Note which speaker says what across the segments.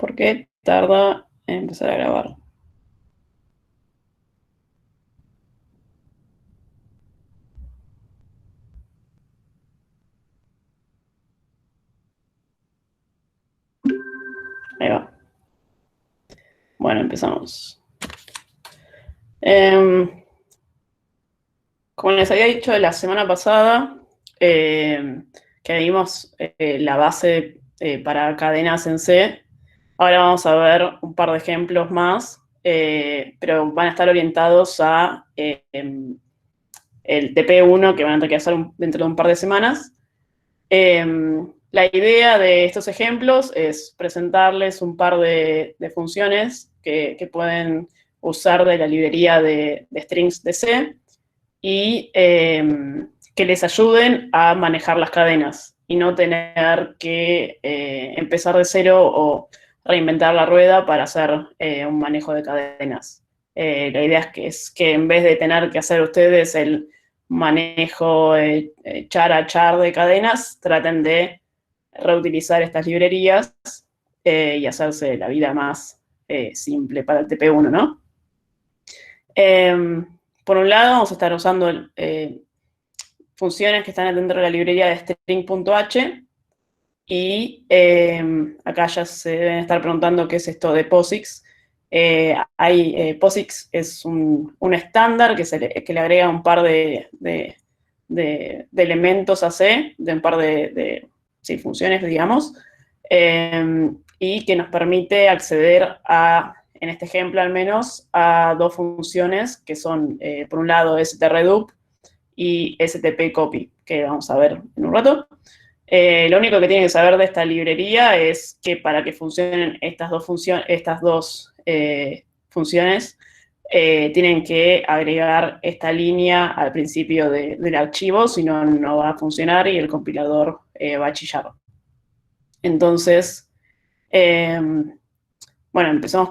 Speaker 1: ¿Por qué tarda en empezar a grabar? Ahí va. Bueno, empezamos. Como les había dicho la semana pasada, que vimos la base para cadenas en C, ahora vamos a ver un par de ejemplos más, pero van a estar orientados a el TP1 que van a tener que hacer dentro de un par de semanas. La idea de estos ejemplos es presentarles un par de funciones que pueden usar de la librería de strings de C y que les ayuden a manejar las cadenas y no tener que empezar de cero o reinventar la rueda para hacer un manejo de cadenas. La idea es que en vez de tener que hacer ustedes el manejo char a char de cadenas, traten de reutilizar estas librerías y hacerse la vida más simple para el TP1, ¿no? Por un lado, vamos a estar usando funciones que están dentro de la librería de string.h y acá ya se deben estar preguntando qué es esto de POSIX. POSIX es un estándar que le agrega un par de elementos a C, de un par de funciones, digamos, y que nos permite acceder a, en este ejemplo al menos, a dos funciones que son, por un lado, strdup y stpcopy, que vamos a ver en un rato. Lo único que tienen que saber de esta librería es que para que funcionen estas dos funciones, tienen que agregar esta línea al principio del archivo, si no, no va a funcionar y el compilador va a chillar. Entonces, bueno, empezamos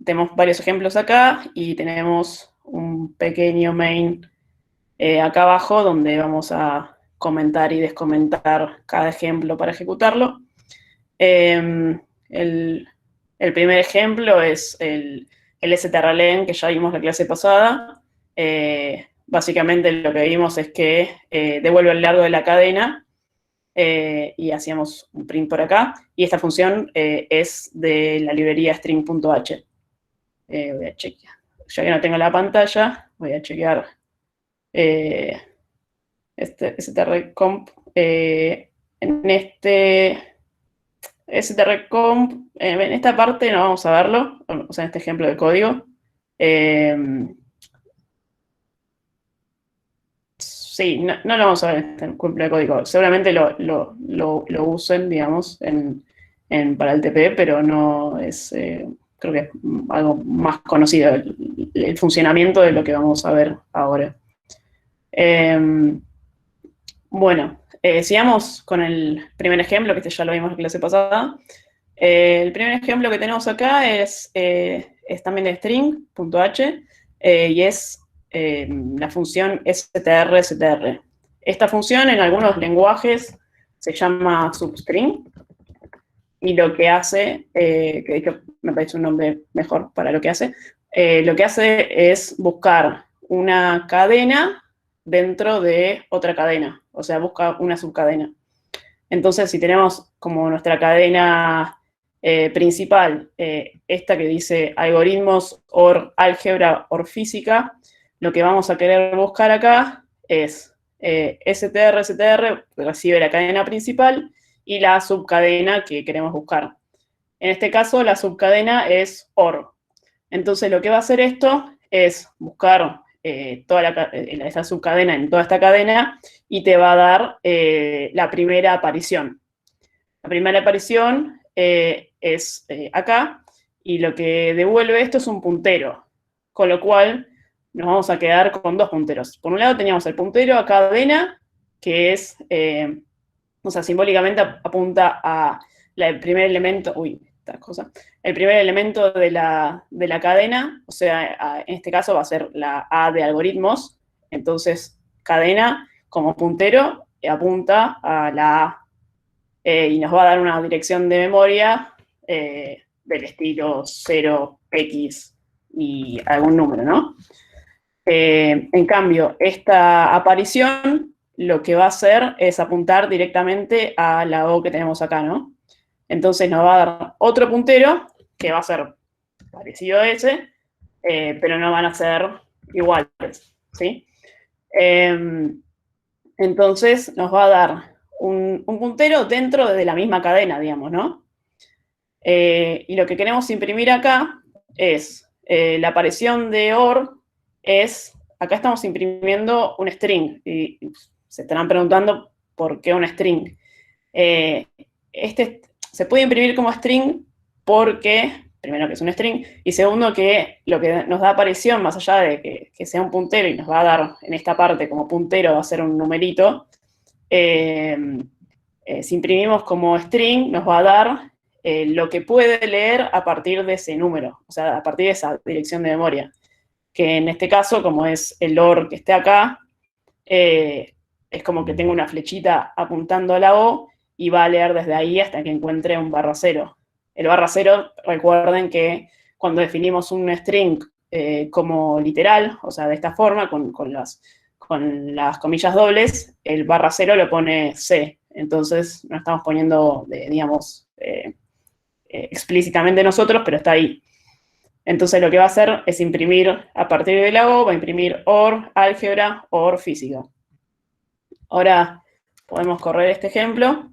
Speaker 1: tenemos varios ejemplos acá y tenemos un pequeño main acá abajo donde vamos a comentar y descomentar cada ejemplo para ejecutarlo. El primer ejemplo es el strlen que ya vimos la clase pasada. Básicamente lo que vimos es que devuelve el largo de la cadena y hacíamos un print por acá. Y esta función es de la librería string.h. Voy a chequear. Ya que no tengo la pantalla, voy a chequear strcomp. En strcomp, en esta parte no vamos a verlo, o sea, en este ejemplo de código. Sí, no lo vamos a ver en este ejemplo de código. Seguramente lo usen, digamos, para el TP, pero no es, creo que es algo más conocido, el funcionamiento de lo que vamos a ver ahora. Bueno, sigamos con el primer ejemplo, que este ya lo vimos en la clase pasada. El primer ejemplo que tenemos acá es también de string.h y es la función strstr. Esta función en algunos lenguajes se llama substring y lo que hace, que de hecho me parece un nombre mejor para lo que hace es buscar una cadena dentro de otra cadena, o sea, busca una subcadena. Entonces, si tenemos como nuestra cadena principal, esta que dice algoritmos or álgebra or física, lo que vamos a querer buscar acá es str recibe la cadena principal y la subcadena que queremos buscar. En este caso, la subcadena es or. Entonces, lo que va a hacer esto es buscar esta subcadena en toda esta cadena y te va a dar la primera aparición. La primera aparición es acá y lo que devuelve esto es un puntero, con lo cual nos vamos a quedar con dos punteros. Por un lado teníamos el puntero a cadena, que es, o sea, simbólicamente apunta a el primer elemento, el primer elemento de la cadena, o sea, en este caso va a ser la A de algoritmos, entonces cadena como puntero apunta a la A y nos va a dar una dirección de memoria del estilo 0x y algún número, ¿no? En cambio, esta aparición lo que va a hacer es apuntar directamente a la O que tenemos acá, ¿no? Entonces nos va a dar otro puntero que va a ser parecido a ese, pero no van a ser iguales, ¿sí? Entonces nos va a dar un puntero dentro de la misma cadena, digamos, ¿no? Y lo que queremos imprimir acá es la aparición de OR es, acá estamos imprimiendo un string, y se estarán preguntando por qué un string. Se puede imprimir como string porque, primero, que es un string, y segundo, que lo que nos da aparición, más allá de que sea un puntero y nos va a dar en esta parte como puntero, va a ser un numerito, si imprimimos como string, nos va a dar lo que puede leer a partir de ese número, o sea, a partir de esa dirección de memoria. Que en este caso, como es el OR que esté acá, es como que tengo una flechita apuntando a la O y va a leer desde ahí hasta que encuentre un barra cero. El barra cero, recuerden que cuando definimos un string como literal, o sea, de esta forma, con las comillas dobles, el barra cero lo pone C. Entonces, no estamos poniendo, digamos, explícitamente nosotros, pero está ahí. Entonces, lo que va a hacer es imprimir, a partir de la O, va a imprimir OR álgebra, OR física. Ahora podemos correr este ejemplo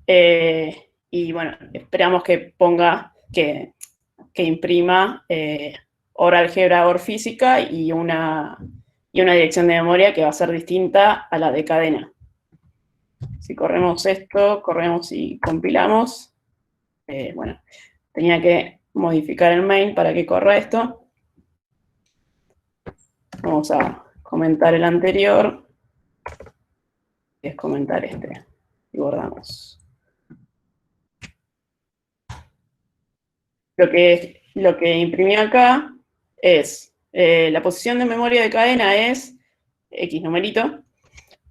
Speaker 1: y bueno, esperamos que ponga, que imprima OR álgebra, OR física y una dirección de memoria que va a ser distinta a la de cadena. Si corremos esto, corremos y compilamos. Bueno, tenía que modificar el main para que corra esto. Vamos a comentar el anterior. Es comentar este. Y guardamos. Lo que imprimí acá es la posición de memoria de cadena es X numerito.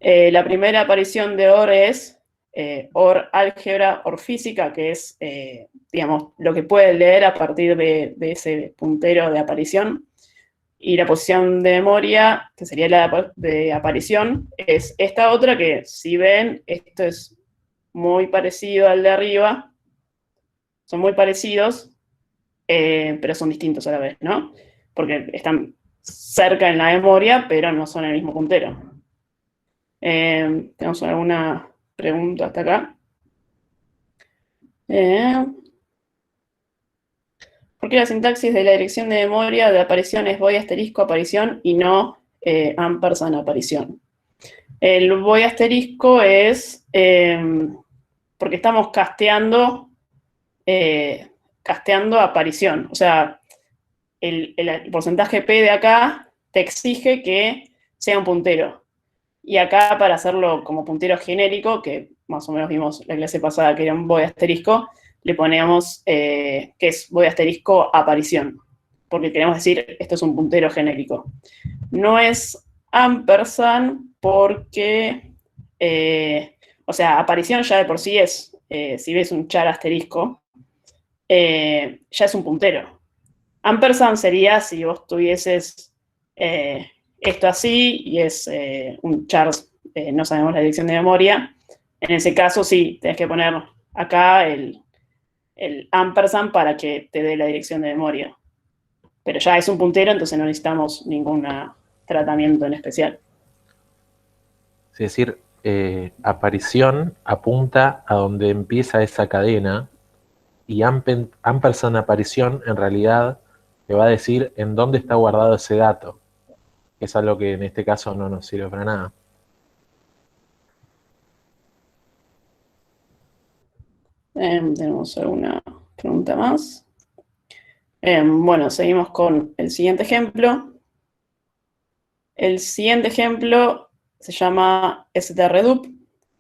Speaker 1: La primera aparición de OR es OR álgebra, OR física, que es, digamos, lo que puede leer a partir de ese puntero de aparición. Y la posición de memoria, que sería la de aparición, es esta otra que, si ven, esto es muy parecido al de arriba. Son muy parecidos, pero son distintos a la vez, ¿no? Porque están cerca en la memoria, pero no son el mismo puntero. ¿Tenemos alguna pregunta hasta acá? ¿Por qué la sintaxis de la dirección de memoria de aparición es void asterisco aparición y no ampersand aparición? El void asterisco es porque estamos casteando aparición. O sea, el porcentaje P de acá te exige que sea un puntero. Y acá, para hacerlo como puntero genérico, que más o menos vimos la clase pasada que era un void asterisco, le ponemos que es void asterisco aparición, porque queremos decir esto es un puntero genérico. No es ampersand porque, o sea, aparición ya de por sí es, si ves un char asterisco, ya es un puntero. Ampersand sería si vos tuvieses esto así y es un char, no sabemos la dirección de memoria. En ese caso sí, tenés que poner acá el ampersand para que te dé la dirección de memoria. Pero ya es un puntero, entonces no necesitamos ningún tratamiento en especial.
Speaker 2: Es decir, aparición apunta a donde empieza esa cadena y ampersand aparición en realidad te va a decir en dónde está guardado ese dato. Es algo que en este caso no nos sirve para nada.
Speaker 1: Tenemos alguna pregunta más. Bueno, seguimos con el siguiente ejemplo. El siguiente ejemplo se llama strdup.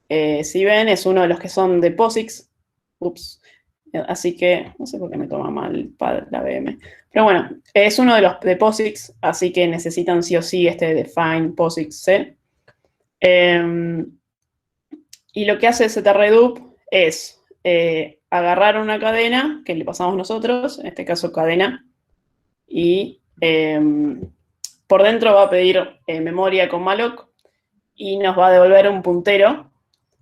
Speaker 1: Si ven, es uno de los que son de POSIX. Ups. Así que, no sé por qué me toma mal la VM. Pero bueno, es uno de los de POSIX, así que necesitan sí o sí este define POSIX C. Y lo que hace strdup es agarrar una cadena que le pasamos nosotros, en este caso cadena, y por dentro va a pedir memoria con malloc y nos va a devolver un puntero.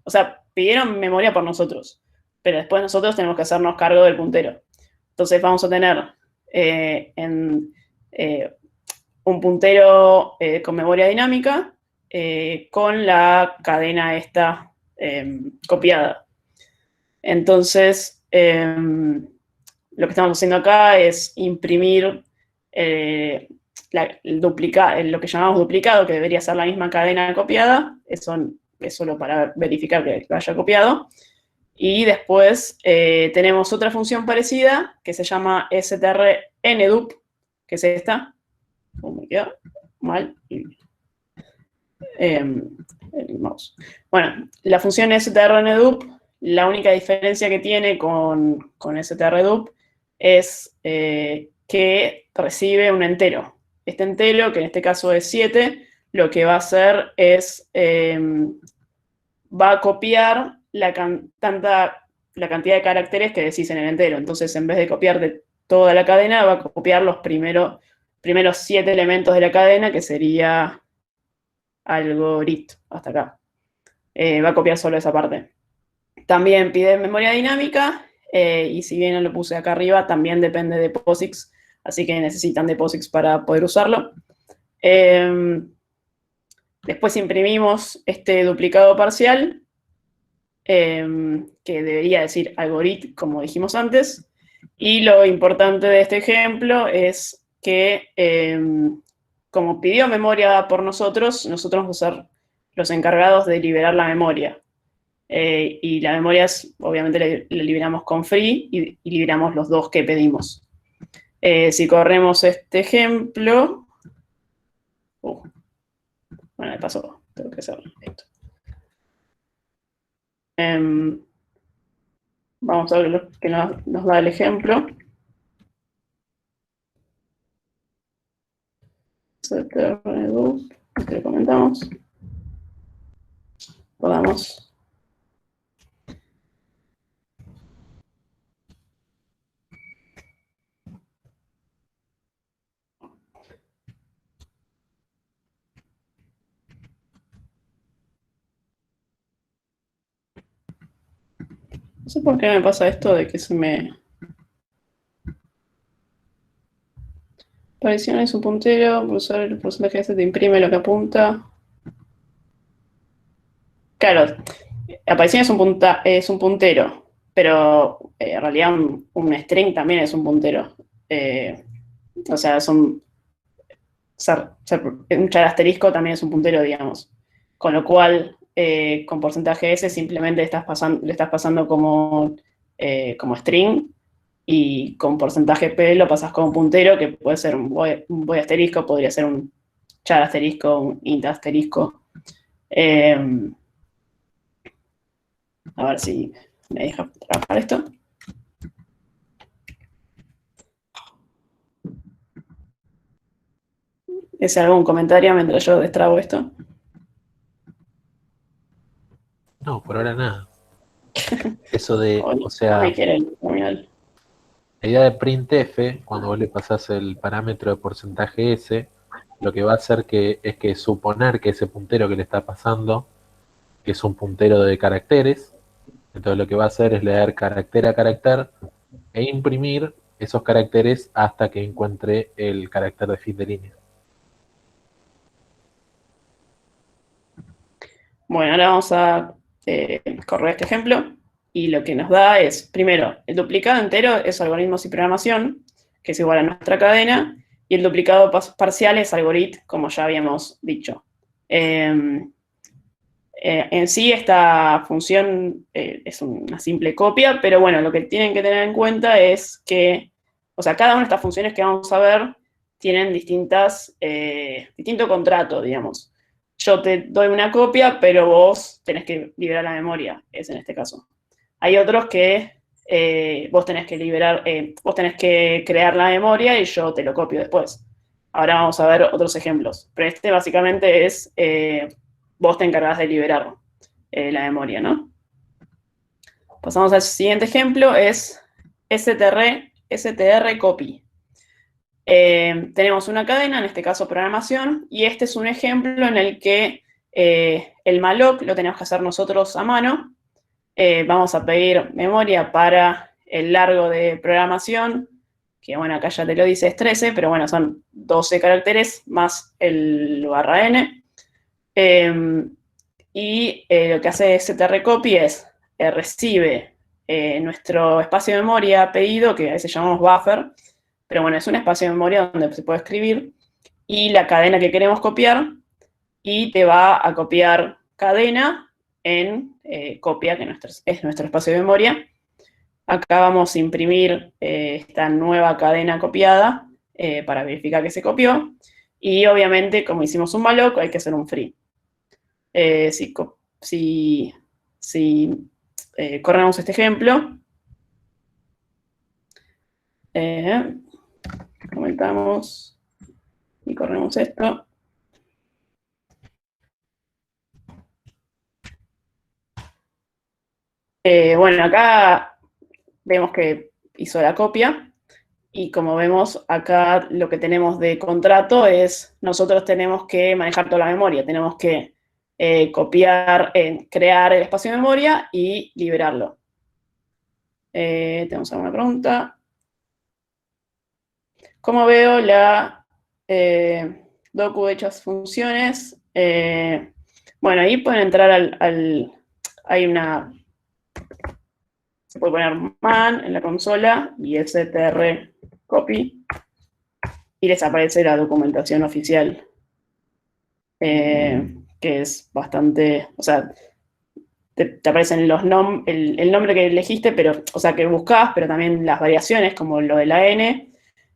Speaker 1: O sea, pidieron memoria por nosotros, pero después nosotros tenemos que hacernos cargo del puntero. Entonces vamos a tener un puntero con memoria dinámica con la cadena esta copiada. Entonces, lo que estamos haciendo acá es imprimir lo que llamamos duplicado, que debería ser la misma cadena copiada. Eso es solo para verificar que lo haya copiado. Y después tenemos otra función parecida que se llama strndup, que es esta. Me quedó mal el mouse. Bueno, la función strndup, la única diferencia que tiene con strdup es que recibe un entero. Este entero, que en este caso es 7, lo que va a hacer es va a copiar la cantidad de caracteres que decís en el entero. Entonces, en vez de copiar de toda la cadena, va a copiar los primeros 7 elementos de la cadena, que sería algorit, hasta acá. Va a copiar solo esa parte. También pide memoria dinámica, y si bien no lo puse acá arriba, también depende de POSIX, así que necesitan de POSIX para poder usarlo. Después imprimimos este duplicado parcial, que debería decir algorit, como dijimos antes. Y lo importante de este ejemplo es que, como pidió memoria por nosotros vamos a ser los encargados de liberar la memoria. Y la memoria, obviamente, la liberamos con free y liberamos los 2 que pedimos. Si corremos este ejemplo... bueno, de paso, tengo que hacer esto. Vamos a ver lo que nos da el ejemplo. strndup, que lo comentamos. Podamos. No sé por qué me pasa esto de que se me... Aparición es un puntero, usar el porcentaje este te imprime lo que apunta. Claro, aparición es un puntero, pero en realidad un string también es un puntero. O sea, un char asterisco también es un puntero, digamos. Con lo cual, con porcentaje S simplemente le estás pasando como string, y con porcentaje P lo pasas como puntero, que puede ser un void asterisco, podría ser un char asterisco, un int asterisco. A ver si me deja trabajar esto. ¿Es algún comentario mientras yo destrabo esto?
Speaker 2: No, por ahora nada. Eso de,
Speaker 1: O
Speaker 2: sea,
Speaker 1: me quiere el terminal.
Speaker 2: la idea de printf, cuando vos le pasás el parámetro de porcentaje S, lo que va a hacer es que suponer que ese puntero que le está pasando, que es un puntero de caracteres, entonces lo que va a hacer es leer carácter a carácter e imprimir esos caracteres hasta que encuentre el carácter de fin de línea.
Speaker 1: Bueno, ahora vamos a correr este ejemplo, y lo que nos da es, primero, el duplicado entero es algoritmos y programación, que es igual a nuestra cadena, y el duplicado parcial es algorit, como ya habíamos dicho. En sí, esta función es una simple copia, pero bueno, lo que tienen que tener en cuenta es que, o sea, cada una de estas funciones que vamos a ver tienen distinto contrato, digamos. Yo te doy una copia, pero vos tenés que liberar la memoria, es en este caso. Hay otros que vos tenés que crear la memoria y yo te lo copio después. Ahora vamos a ver otros ejemplos. Pero este básicamente es, vos te encargás de liberar la memoria, ¿no? Pasamos al siguiente ejemplo, es str copy. Tenemos una cadena, en este caso programación, y este es un ejemplo en el que el malloc lo tenemos que hacer nosotros a mano. Vamos a pedir memoria para el largo de programación, que bueno, acá ya te lo dice, es 13, pero bueno, son 12 caracteres más el /n. Y lo que hace strcopy es recibe nuestro espacio de memoria pedido, que a veces llamamos buffer, pero bueno, es un espacio de memoria donde se puede escribir, y la cadena que queremos copiar, y te va a copiar cadena en copia, que es nuestro espacio de memoria. Acá vamos a imprimir esta nueva cadena copiada para verificar que se copió, y obviamente, como hicimos un malloc, hay que hacer un free. Si corremos este ejemplo, comentamos y corremos esto. Bueno, acá vemos que hizo la copia, y como vemos acá lo que tenemos de contrato es, nosotros tenemos que manejar toda la memoria, tenemos que copiar, crear el espacio de memoria y liberarlo. ¿Tenemos alguna pregunta? Como veo la docu de hechas funciones, bueno, ahí pueden entrar hay una, se puede poner man en la consola y str copy, y les aparece la documentación oficial, que es bastante, o sea, te aparecen el nombre que elegiste, pero, o sea, que buscás, pero también las variaciones, como lo de la N,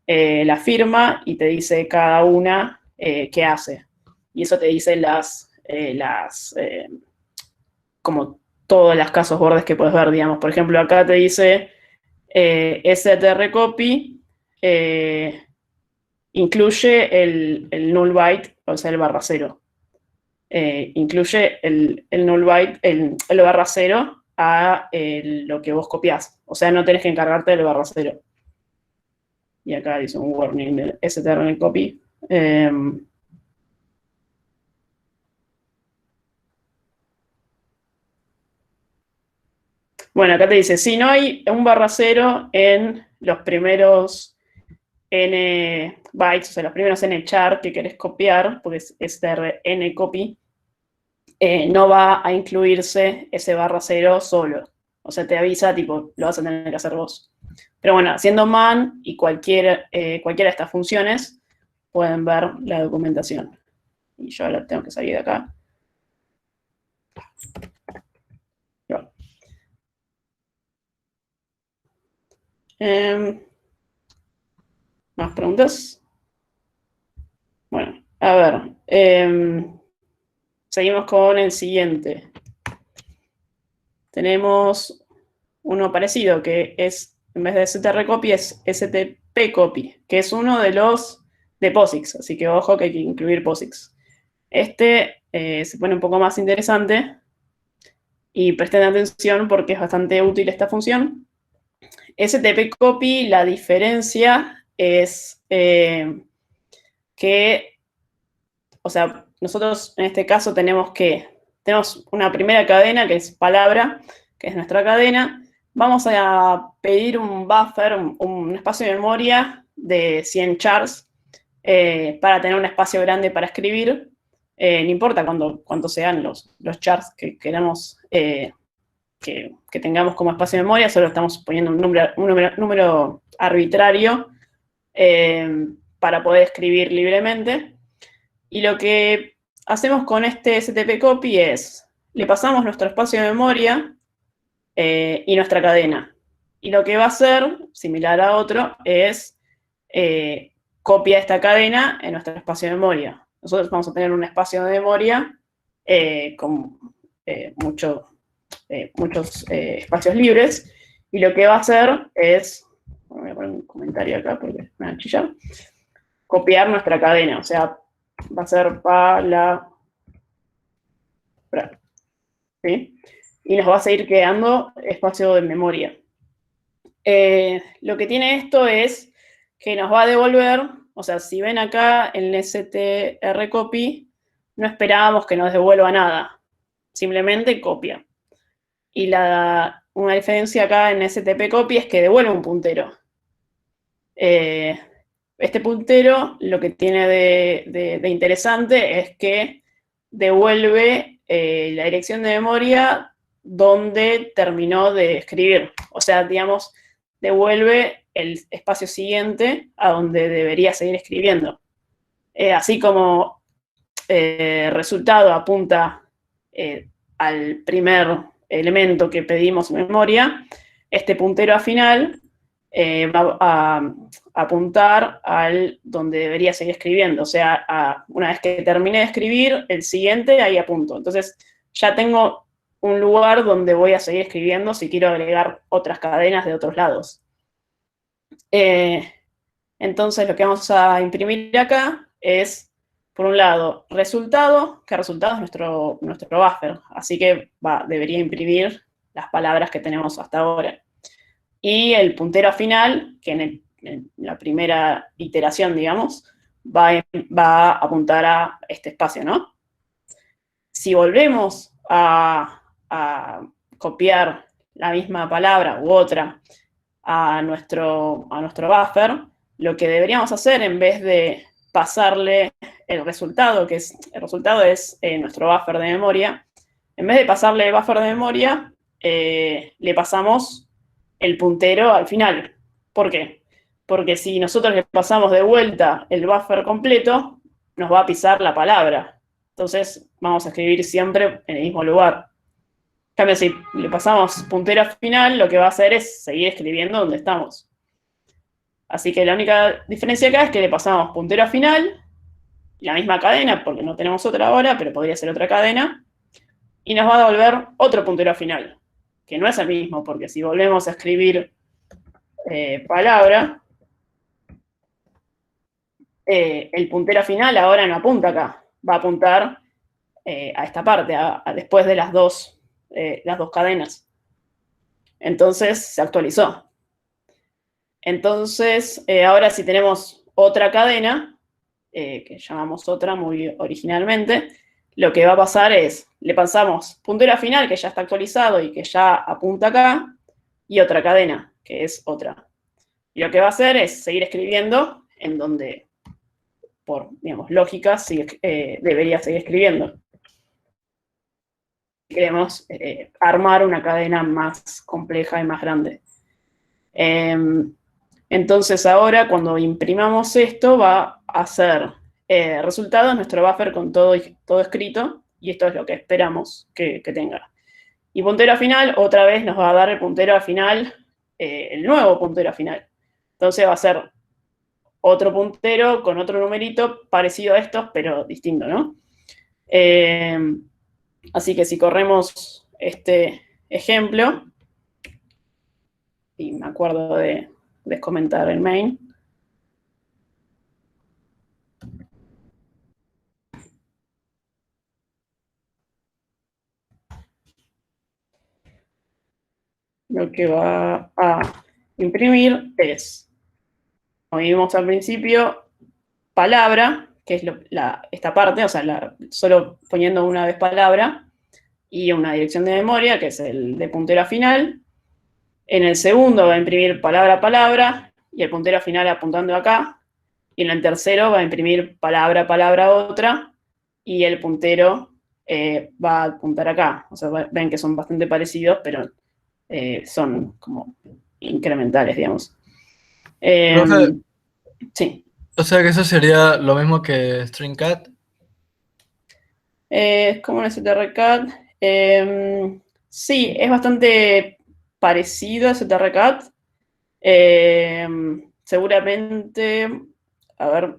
Speaker 1: la firma, y te dice cada una qué hace. Y eso te dice como todas las casos bordes que puedes ver, digamos. Por ejemplo, acá te dice strcopy incluye el null byte, o sea, el /0. Incluye el null byte, el /0 a lo que vos copiás. O sea, no tenés que encargarte del /0. Y acá dice un warning del strcopy. Bueno, acá te dice, si no hay un /0 en los primeros n bytes, o sea, los primeros n char que querés copiar, porque es str copy, no va a incluirse ese /0 solo. O sea, te avisa, tipo, lo vas a tener que hacer vos. Pero bueno, haciendo man y cualquiera de estas funciones, pueden ver la documentación. Y yo ahora tengo que salir de acá. ¿Más preguntas? Bueno, a ver. Seguimos con el siguiente. Tenemos uno parecido, que es, en vez de strcopy, es stpcopy, que es uno de los de POSIX, así que ojo que hay que incluir POSIX. Este se pone un poco más interesante, y presten atención porque es bastante útil esta función. stpcopy, la diferencia es que, o sea, nosotros en este caso tenemos una primera cadena que es palabra, que es nuestra cadena. Vamos a pedir un buffer, un espacio de memoria de 100 chars para tener un espacio grande para escribir. No importa cuántos sean los chars que queramos que tengamos como espacio de memoria, solo estamos poniendo un número arbitrario para poder escribir libremente. Y lo que hacemos con este stpcopy es, le pasamos nuestro espacio de memoria y nuestra cadena. Y lo que va a hacer, similar a otro, es copia esta cadena en nuestro espacio de memoria. Nosotros vamos a tener un espacio de memoria con muchos espacios libres, y lo que va a hacer es, voy a poner un comentario acá porque me va a chillar, copiar nuestra cadena, o sea, va a ser palabra, ¿sí? y nos va a seguir quedando espacio de memoria. Lo que tiene esto es que nos va a devolver, o sea, si ven acá en strcopy, no esperábamos que nos devuelva nada, simplemente copia. Y una diferencia acá en strcpy es que devuelve un puntero. Este puntero lo que tiene de interesante es que devuelve la dirección de memoria donde terminó de escribir. O sea, digamos, devuelve el espacio siguiente a donde debería seguir escribiendo. Así como resultado apunta al primer elemento que pedimos en memoria, este puntero a final va a apuntar al donde debería seguir escribiendo. O sea, una vez que termine de escribir, el siguiente, ahí apunto. Entonces, ya tengo un lugar donde voy a seguir escribiendo si quiero agregar otras cadenas de otros lados. Entonces, lo que vamos a imprimir acá es, por un lado, resultado, que resultado es nuestro buffer. Así que debería imprimir las palabras que tenemos hasta ahora. Y el puntero a final, que en la primera iteración, digamos, va a apuntar a este espacio, ¿no? Si volvemos a copiar la misma palabra u otra a nuestro buffer, lo que deberíamos hacer en vez de pasarle el resultado, el resultado es nuestro buffer de memoria, en vez de pasarle el buffer de memoria, le pasamos el puntero al final. ¿Por qué? Porque si nosotros le pasamos de vuelta el buffer completo, nos va a pisar la palabra. Entonces vamos a escribir siempre en el mismo lugar. En cambio, si le pasamos puntero al final, lo que va a hacer es seguir escribiendo donde estamos. Así que la única diferencia acá es que le pasamos puntero al final, la misma cadena, porque no tenemos otra ahora, pero podría ser otra cadena, y nos va a devolver otro puntero al final, que no es el mismo, porque si volvemos a escribir palabra, el puntero final ahora no apunta acá, va a apuntar a esta parte, después de las dos cadenas. Entonces se actualizó. Entonces, ahora si tenemos otra cadena, que llamamos otra muy originalmente, lo que va a pasar es, le pasamos puntero final, que ya está actualizado y que ya apunta acá, y otra cadena, que es otra. Y lo que va a hacer es seguir escribiendo en donde, por, digamos, lógica, debería seguir escribiendo. Queremos armar una cadena más compleja y más grande. Entonces ahora, cuando imprimamos esto, va a ser resultados nuestro buffer con todo escrito, y esto es lo que esperamos que tenga. Y puntero final, otra vez nos va a dar el puntero al final, el nuevo puntero al final. Entonces va a ser otro puntero con otro numerito parecido a estos, pero distinto, ¿no? Así que si corremos este ejemplo, y me acuerdo de comentar el main. Lo que va a imprimir es, como vimos al principio, palabra, que es esta parte, o sea, solo poniendo una vez palabra, y una dirección de memoria, que es el de puntero final. En el segundo va a imprimir palabra a palabra, y el puntero final apuntando acá. Y en el tercero va a imprimir palabra a palabra otra, y el puntero va a apuntar acá. O sea, ven que son bastante parecidos, pero son como incrementales, digamos.
Speaker 3: Profe,
Speaker 1: Sí.
Speaker 3: o sea que eso sería lo mismo que stringcat.
Speaker 1: Es como un strcat. Sí, es bastante parecido a strcat. Seguramente, a ver,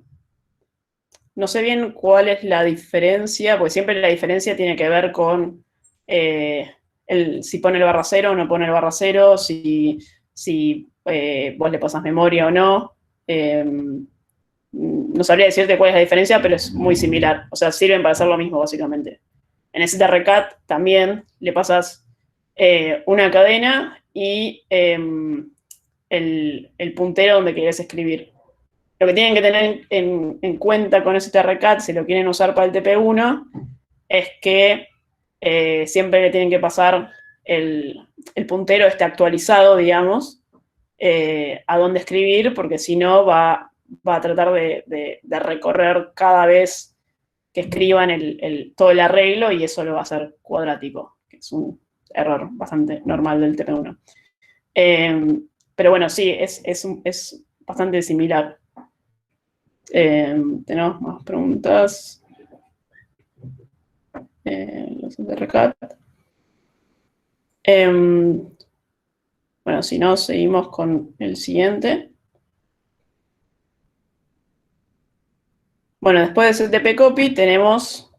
Speaker 1: no sé bien cuál es la diferencia, porque siempre la diferencia tiene que ver con si pone el barra cero o no pone el barra cero, si vos le pasas memoria o no. No sabría decirte cuál es la diferencia, pero es muy similar. O sea, sirven para hacer lo mismo, básicamente. En strcat también le pasas una cadena y el puntero donde querés escribir. Lo que tienen que tener en cuenta con ese strcat, si lo quieren usar para el TP1, es que siempre le tienen que pasar el puntero actualizado, digamos, a dónde escribir, porque si no va a tratar de recorrer cada vez que escriban todo el arreglo y eso lo va a hacer cuadrático, que es un error bastante normal del TP1. Pero bueno, sí, es bastante similar. Tenemos más preguntas. Los RCAT. Bueno, si no, seguimos con el siguiente. Bueno, después de ctp-copy tenemos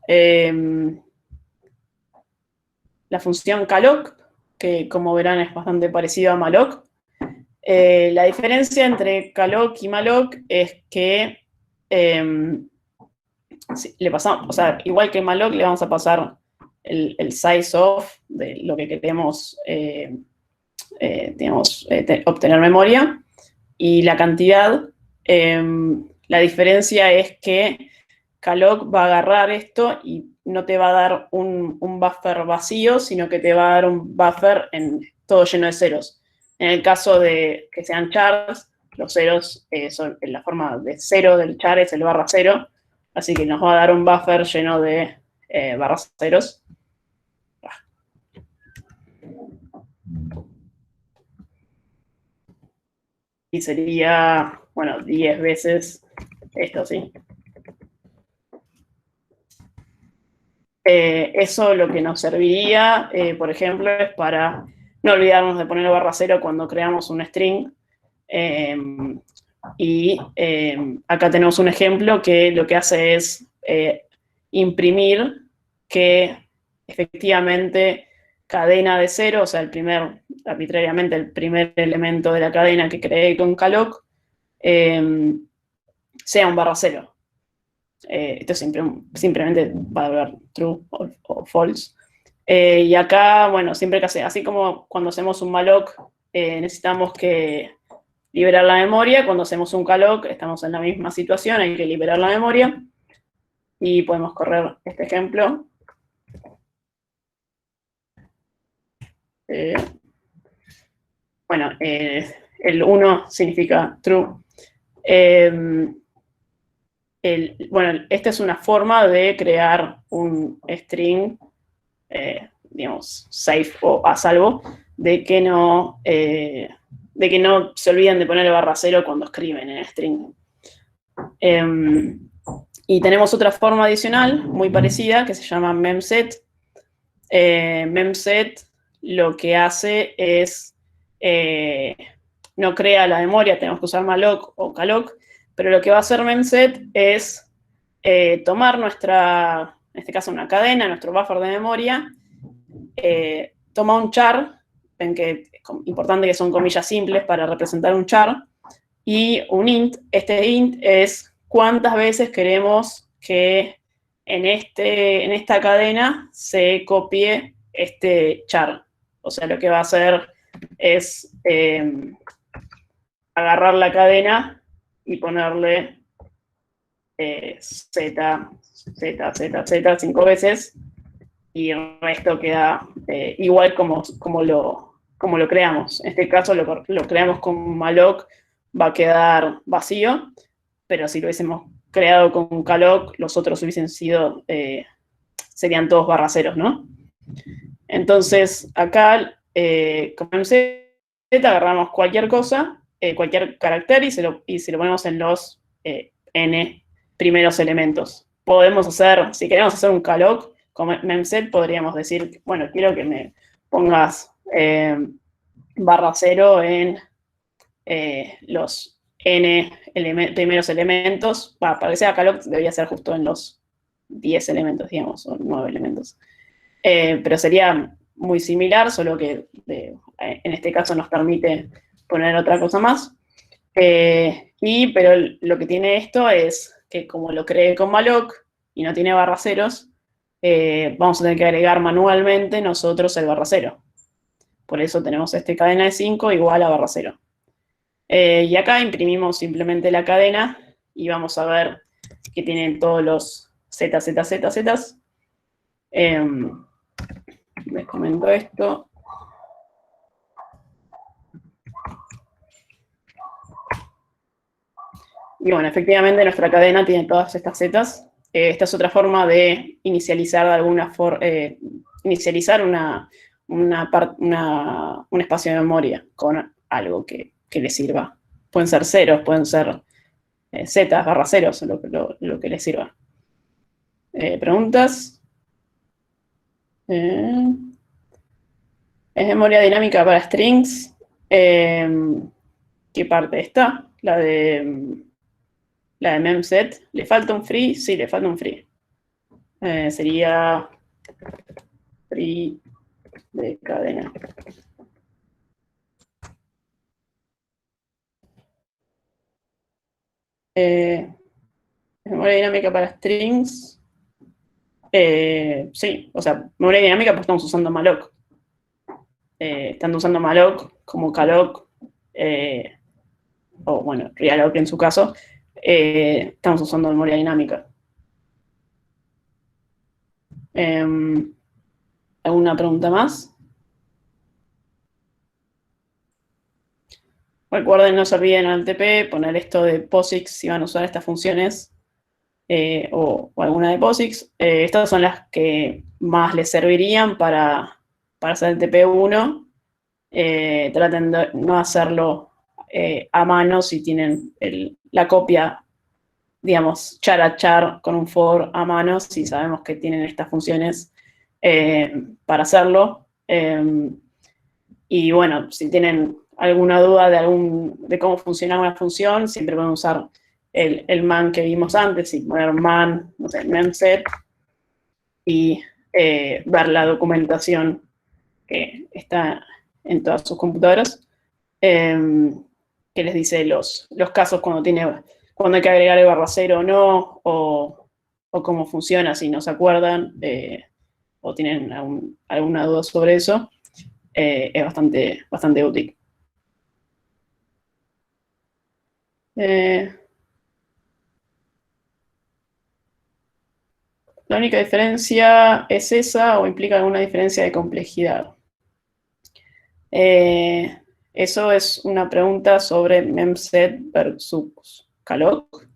Speaker 1: la función calloc, que como verán es bastante parecido a malloc. La diferencia entre calloc y malloc es que le pasamos, o sea, igual que malloc le vamos a pasar el size of de lo que queremos obtener memoria y la cantidad. La diferencia es que calloc va a agarrar esto y no te va a dar un buffer vacío, sino que te va a dar un buffer todo lleno de ceros. En el caso de que sean chars, los ceros son en la forma de cero del char, es el barra cero, así que nos va a dar un buffer lleno de barras ceros. Y sería, bueno, 10 veces esto, ¿sí? Eso lo que nos serviría, por ejemplo, es para no olvidarnos de poner barra cero cuando creamos un string. Acá tenemos un ejemplo que lo que hace es imprimir que efectivamente cadena de cero, o sea, arbitrariamente el primer elemento de la cadena que creé con calloc, sea un barra cero. Esto simplemente va a dar true o false. Y acá, bueno, siempre que así como cuando hacemos un malloc, necesitamos que liberar la memoria. Cuando hacemos un calloc, estamos en la misma situación, hay que liberar la memoria. Y podemos correr este ejemplo. Bueno, el 1 significa true. Bueno, esta es una forma de crear un string, digamos, safe o a salvo, de que no se olviden de poner barra cero cuando escriben en el string. Y tenemos otra forma adicional, muy parecida, que se llama memset. Memset lo que hace es, no crea la memoria, tenemos que usar malloc o calloc, pero lo que va a hacer memset es tomar nuestra, en este caso una cadena, nuestro buffer de memoria, toma un char, ven que es importante que son comillas simples para representar un char, y un int. Este int es cuántas veces queremos que en esta cadena se copie este char. O sea, lo que va a hacer es agarrar la cadena y ponerle Z, 5 veces, y el resto queda igual como lo creamos. En este caso lo creamos con malloc, va a quedar vacío, pero si lo hubiésemos creado con calloc, los otros hubiesen sido, serían todos barra ceros, ¿no? Entonces, acá, con Z agarramos cualquier cosa, cualquier carácter, y se lo ponemos en los n primeros elementos. Podemos hacer, si queremos hacer un calloc con memset, podríamos decir, bueno, quiero que me pongas barra cero en los n primeros elementos. Para que sea calloc debería ser justo en los 10 elementos, digamos, o 9 elementos. Pero sería muy similar, solo que en este caso nos permite poner otra cosa más. Pero lo que tiene esto es que como lo creé con malloc y no tiene barra ceros, vamos a tener que agregar manualmente nosotros el barra cero. Por eso tenemos cadena de 5 igual a barra 0. Y acá imprimimos simplemente la cadena y vamos a ver que tienen todos los Z, Z, Z, Z. Les comento esto. Y bueno, efectivamente nuestra cadena tiene todas estas zetas. Esta es otra forma de inicializar de alguna forma, inicializar un espacio de memoria con algo que le sirva. Pueden ser ceros, pueden ser zetas, barra ceros, lo que les sirva. ¿Preguntas? ¿Es memoria dinámica para strings? ¿Qué parte está? La de memset. ¿Le falta un free? Sí, le falta un free. Sería free de cadena. Memoria dinámica para strings. Sí, o sea, memoria dinámica pues estamos usando malloc. Estando usando malloc como calloc, o bueno, realloc en su caso, estamos usando memoria dinámica. ¿Alguna pregunta más? Recuerden, no se olviden al TP poner esto de POSIX si van a usar estas funciones o alguna de POSIX. Estas son las que más les servirían para hacer el TP1. Traten de no hacerlo a mano si tienen la copia, digamos, char a char con un for a mano, si sabemos que tienen estas funciones para hacerlo. Y bueno, si tienen alguna duda de cómo funciona una función, siempre pueden usar el man que vimos antes y poner man, no sé, memset, y ver la documentación que está en todas sus computadoras, que les dice los casos cuando hay que agregar el barra cero o no, o cómo funciona si no se acuerdan, o tienen alguna duda sobre eso. Es bastante útil. La única diferencia es esa o implica alguna diferencia de complejidad. Eso es una pregunta sobre memset versus calloc.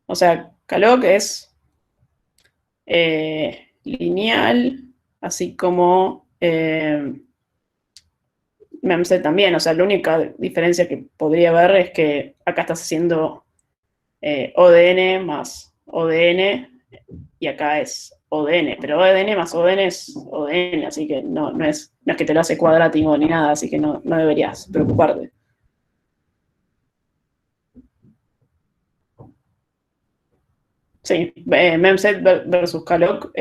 Speaker 1: O sea, calloc es lineal, así como memset también. O sea, la única diferencia que podría haber es que acá estás haciendo ODN más ODN y acá es ODN, pero ODN más ODN es ODN, así que no es que te lo hace cuadrático ni nada, así que no deberías preocuparte. Sí, memset versus calloc,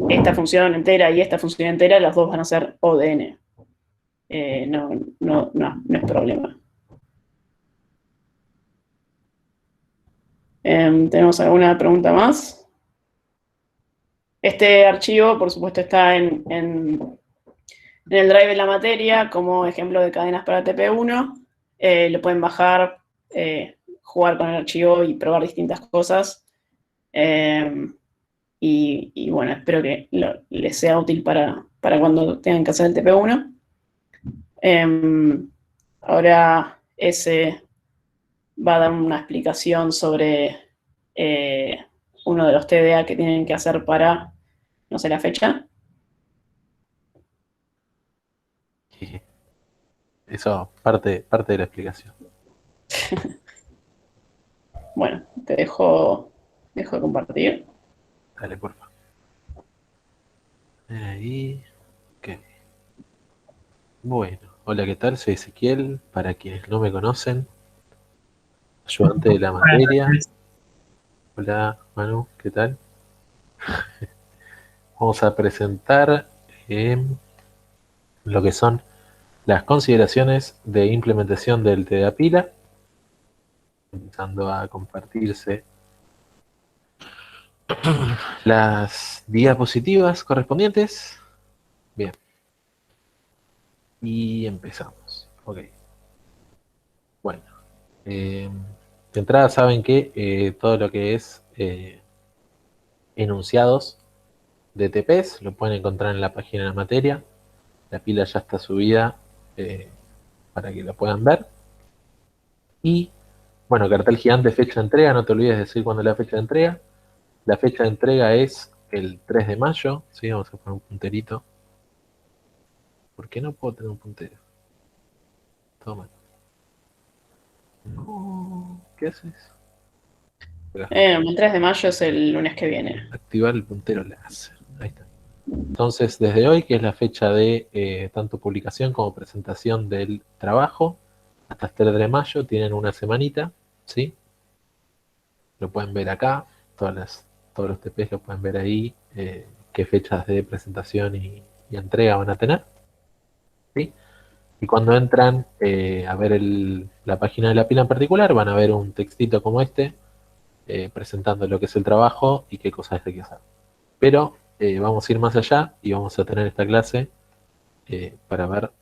Speaker 1: esta función entera y esta función entera, las dos van a ser ODN. No es problema. ¿Tenemos alguna pregunta más? Este archivo, por supuesto, está en el drive de la materia como ejemplo de cadenas para TP1. Lo pueden bajar, jugar con el archivo y probar distintas cosas. Y bueno, espero que les sea útil para cuando tengan que hacer el TP1. Ahora ese va a dar una explicación sobre uno de los TDA que tienen que hacer para, no sé la fecha.
Speaker 2: Eso, parte de la explicación.
Speaker 1: Bueno, te dejo de compartir.
Speaker 2: Dale, por favor. Ahí. Ok. Bueno, hola, ¿qué tal? Soy Ezequiel, para quienes no me conocen, ayudante de la materia. Hola, Manu, ¿qué tal? Vamos a presentar lo que son las consideraciones de implementación del TDA pila, empezando a compartirse las diapositivas correspondientes. Bien. Y empezamos. Ok. Bueno. De entrada saben que todo lo que es enunciados de TPs lo pueden encontrar en la página de la materia. La pila ya está subida para que la puedan ver. Y, bueno, cartel gigante, fecha de entrega. No te olvides de decir cuándo es la fecha de entrega. La fecha de entrega es el 3 de mayo. ¿Sí? Vamos a poner un punterito. ¿Por qué no puedo tener un puntero? Todo mal. No, ¿qué haces?
Speaker 1: El 3 de mayo es el lunes que viene.
Speaker 2: Activar el puntero láser. Ahí está. Entonces, desde hoy, que es la fecha de tanto publicación como presentación del trabajo, hasta el 3 de mayo, tienen una semanita, ¿sí? Lo pueden ver acá, todos los TPs lo pueden ver ahí, qué fechas de presentación y entrega van a tener, ¿sí? Y cuando entran a ver la página de la pila en particular, van a ver un textito como este, presentando lo que es el trabajo y qué cosas hay que hacer. Pero vamos a ir más allá y vamos a tener esta clase para ver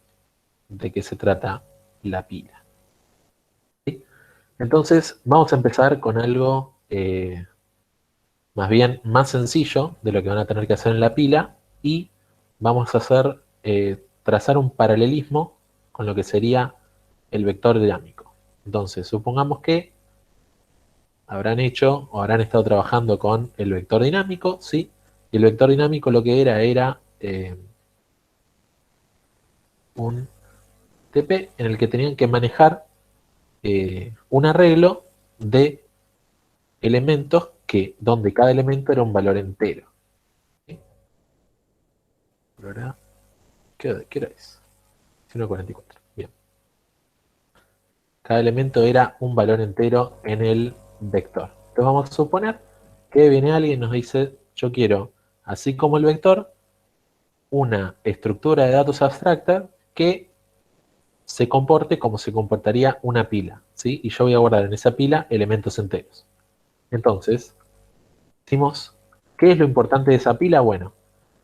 Speaker 2: de qué se trata la pila. ¿Sí? Entonces, vamos a empezar con algo más bien más sencillo de lo que van a tener que hacer en la pila y vamos a hacer trazar un paralelismo con lo que sería el vector dinámico. Entonces, supongamos que habrán hecho o habrán estado trabajando con el vector dinámico, ¿sí? Y el vector dinámico lo que era un TP en el que tenían que manejar un arreglo de elementos donde cada elemento era un valor entero. ¿Sí? ¿Verdad? ¿Qué hora es? 1:44. Bien. Cada elemento era un valor entero en el vector. Entonces vamos a suponer que viene alguien y nos dice, yo quiero, así como el vector, una estructura de datos abstracta que se comporte como se comportaría una pila, ¿sí? Y yo voy a guardar en esa pila elementos enteros. Entonces, decimos, ¿qué es lo importante de esa pila? Bueno,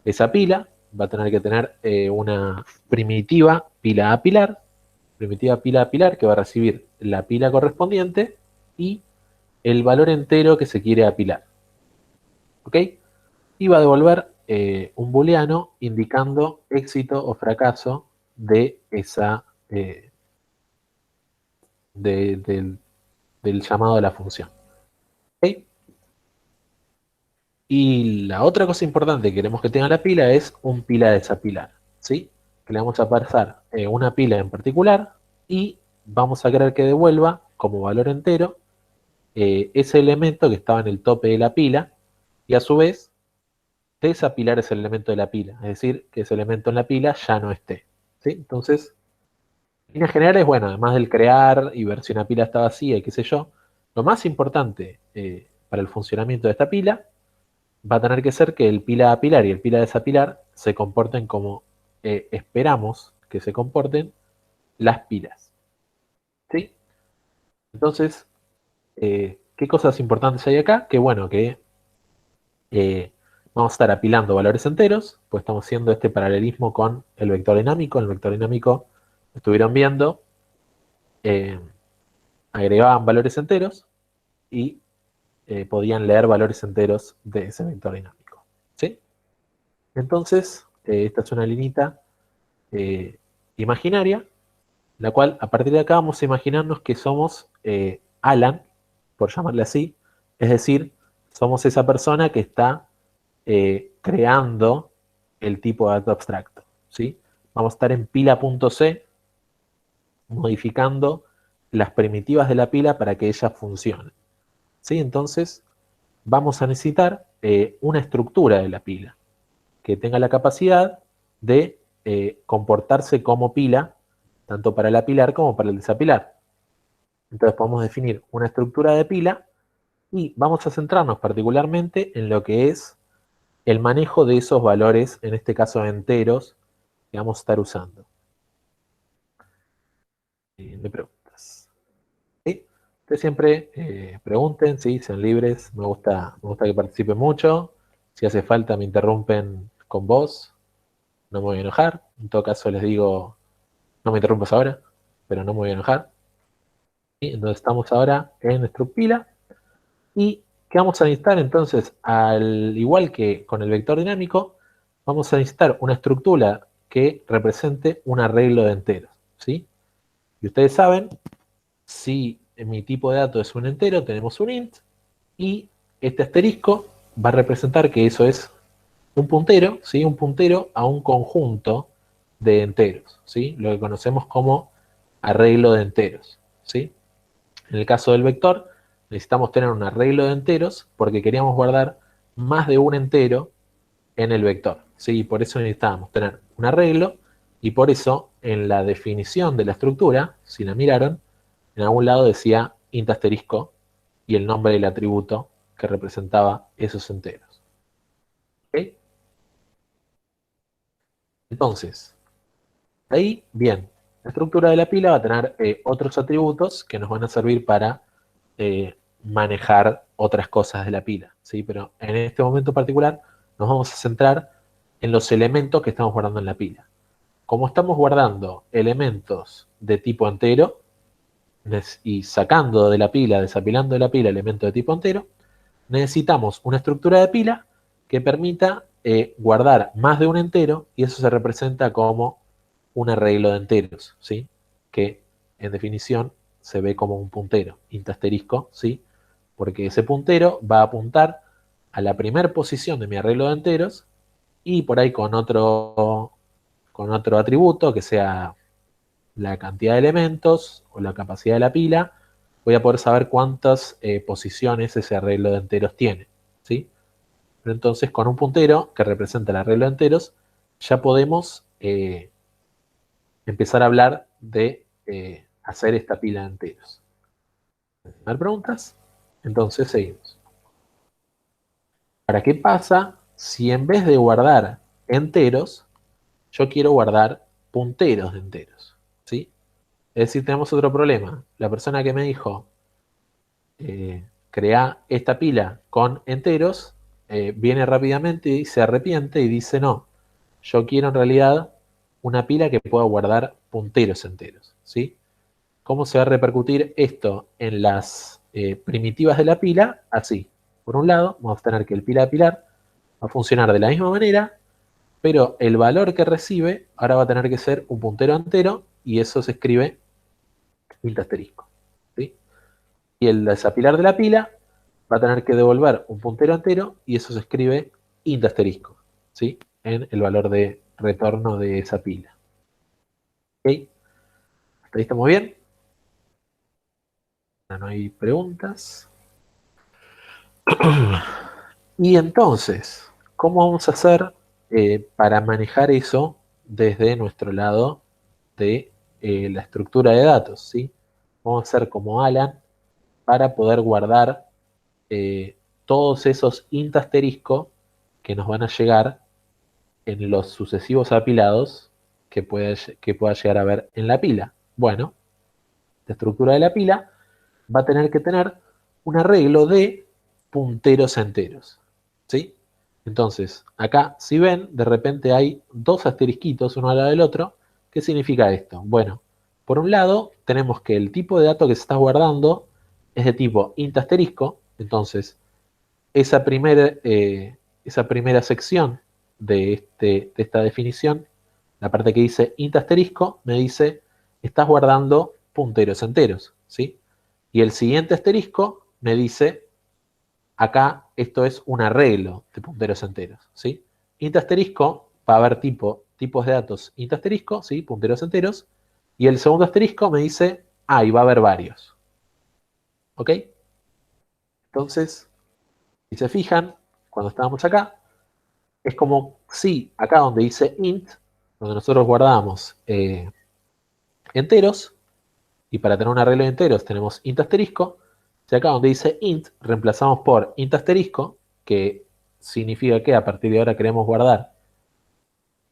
Speaker 2: esa pila va a tener que tener una primitiva pila a pilar, que va a recibir la pila correspondiente y el valor entero que se quiere apilar. ¿Ok? Y va a devolver un booleano indicando éxito o fracaso de esa del llamado de la función. ¿Ok? Y la otra cosa importante que queremos que tenga la pila es un pila desapilar, ¿sí? Que le vamos a pasar una pila en particular y vamos a querer que devuelva como valor entero ese elemento que estaba en el tope de la pila y a su vez desapilar ese elemento de la pila, es decir, que ese elemento en la pila ya no esté, ¿sí? Entonces, en líneas generales, bueno, además del crear y ver si una pila está vacía y qué sé yo, lo más importante para el funcionamiento de esta pila va a tener que ser que el pila a pilar y el pila a desapilar se comporten como esperamos que se comporten las pilas. ¿Sí? Entonces, ¿qué cosas importantes hay acá? Que bueno, que vamos a estar apilando valores enteros, pues estamos haciendo este paralelismo con el vector dinámico. En el vector dinámico estuvieron viendo, eh, agregaban valores enteros y podían leer valores enteros de ese vector dinámico. ¿Sí? Entonces, esta es una linita imaginaria, la cual a partir de acá vamos a imaginarnos que somos Alan, por llamarle así, es decir, somos esa persona que está creando el tipo de dato abstracto, ¿sí? Vamos a estar en pila.c modificando las primitivas de la pila para que ella funcione, ¿sí? Entonces vamos a necesitar una estructura de la pila que tenga la capacidad de comportarse como pila, tanto para el apilar como para el desapilar. Entonces podemos definir una estructura de pila y vamos a centrarnos particularmente en lo que es el manejo de esos valores, en este caso enteros, que vamos a estar usando. ¿Me preguntas? ¿Sí? Ustedes siempre pregunten, ¿sí? Sean libres, me gusta que participen mucho. Si hace falta me interrumpen con voz, no me voy a enojar. En todo caso les digo, no me interrumpas ahora, pero no me voy a enojar. ¿Sí? Entonces estamos ahora en Strucpila. ¿Y qué vamos a necesitar entonces? Al igual que con el vector dinámico, vamos a necesitar una estructura que represente un arreglo de enteros, ¿sí? Y ustedes saben, si mi tipo de dato es un entero, tenemos un int, y este asterisco va a representar que eso es un puntero, ¿sí? Un puntero a un conjunto de enteros, ¿sí? Lo que conocemos como arreglo de enteros, ¿sí? En el caso del vector, necesitamos tener un arreglo de enteros porque queríamos guardar más de un entero en el vector, ¿sí? Por eso necesitábamos tener un arreglo, y por eso en la definición de la estructura, si la miraron, en algún lado decía int asterisco y el nombre del atributo que representaba esos enteros. ¿Ok? Entonces, ahí, bien, la estructura de la pila va a tener otros atributos que nos van a servir para manejar otras cosas de la pila, ¿sí? Pero en este momento particular nos vamos a centrar en los elementos que estamos guardando en la pila. Como estamos guardando elementos de tipo entero y sacando de la pila, desapilando de la pila elementos de tipo entero, necesitamos una estructura de pila que permita guardar más de un entero, y eso se representa como un arreglo de enteros, ¿sí? Que en definición se ve como un puntero, int asterisco, ¿sí? Porque ese puntero va a apuntar a la primera posición de mi arreglo de enteros, y por ahí con otro atributo, que sea la cantidad de elementos o la capacidad de la pila, voy a poder saber cuántas posiciones ese arreglo de enteros tiene, ¿sí? Pero entonces con un puntero que representa el arreglo de enteros, ya podemos empezar a hablar de hacer esta pila de enteros. ¿Hay preguntas? Entonces seguimos. Ahora, ¿qué pasa si en vez de guardar enteros, yo quiero guardar punteros de enteros? ¿Sí? Es decir, tenemos otro problema. La persona que me dijo, crea esta pila con enteros, viene rápidamente y se arrepiente y dice, no, yo quiero en realidad una pila que pueda guardar punteros enteros, ¿sí? ¿Cómo se va a repercutir esto en las primitivas de la pila? Así. Por un lado, vamos a tener que el pila de pilar va a funcionar de la misma manera, pero el valor que recibe ahora va a tener que ser un puntero entero, y eso se escribe int asterisco, ¿sí? Y el desapilar de la pila va a tener que devolver un puntero entero, y eso se escribe int asterisco, ¿sí? En el valor de retorno de esa pila. ¿Ok? ¿Hasta ahí estamos bien? No hay preguntas. Y entonces, ¿cómo vamos a hacer para manejar eso desde nuestro lado de la estructura de datos? ¿Sí? Vamos a hacer como Alan para poder guardar todos esos int asterisco que nos van a llegar en los sucesivos apilados que pueda llegar a ver en la pila. Bueno, la estructura de la pila va a tener que tener un arreglo de punteros enteros, ¿sí? Entonces, acá, si ven, de repente hay dos asterisquitos uno al lado del otro. ¿Qué significa esto? Bueno, por un lado, tenemos que el tipo de dato que se está guardando es de tipo int asterisco. Entonces, esa primera sección de esta definición, la parte que dice int asterisco, me dice, estás guardando punteros enteros, ¿sí? Y el siguiente asterisco me dice, acá esto es un arreglo de punteros enteros, ¿sí? Int asterisco va a haber tipos de datos int asterisco, ¿sí? Punteros enteros. Y el segundo asterisco me dice, y va a haber varios. ¿Ok? Entonces, si se fijan, cuando estábamos acá, es como si acá donde dice int, donde nosotros guardamos enteros, y para tener un arreglo de enteros tenemos int asterisco, si acá donde dice int reemplazamos por int asterisco, que significa que a partir de ahora queremos guardar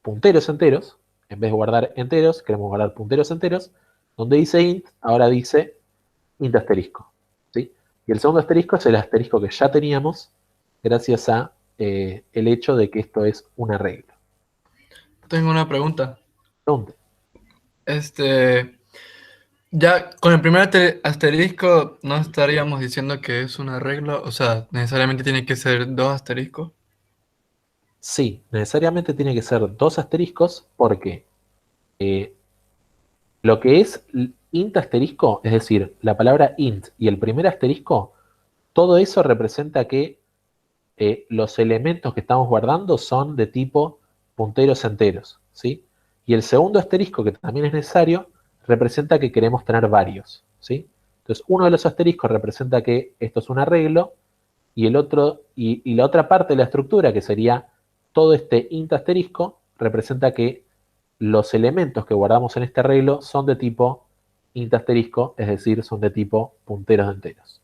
Speaker 2: punteros enteros, en vez de guardar enteros, queremos guardar punteros enteros, donde dice int, ahora dice int asterisco, Y el segundo asterisco es el asterisco que ya teníamos gracias a el hecho de que esto es un arreglo.
Speaker 3: Tengo una pregunta.
Speaker 2: ¿Dónde?
Speaker 3: Ya con el primer asterisco no estaríamos diciendo que es un arreglo, o sea, necesariamente tiene que ser dos asteriscos.
Speaker 2: Sí, necesariamente tiene que ser dos asteriscos porque lo que es int asterisco, es decir, la palabra int y el primer asterisco, todo eso representa que los elementos que estamos guardando son de tipo punteros enteros, ¿sí? Y el segundo asterisco, que también es necesario, representa que queremos tener varios, ¿sí? Entonces, uno de los asteriscos representa que esto es un arreglo y el otro, y la otra parte de la estructura, que sería todo este int asterisco, representa que los elementos que guardamos en este arreglo son de tipo int asterisco, es decir, son de tipo punteros enteros.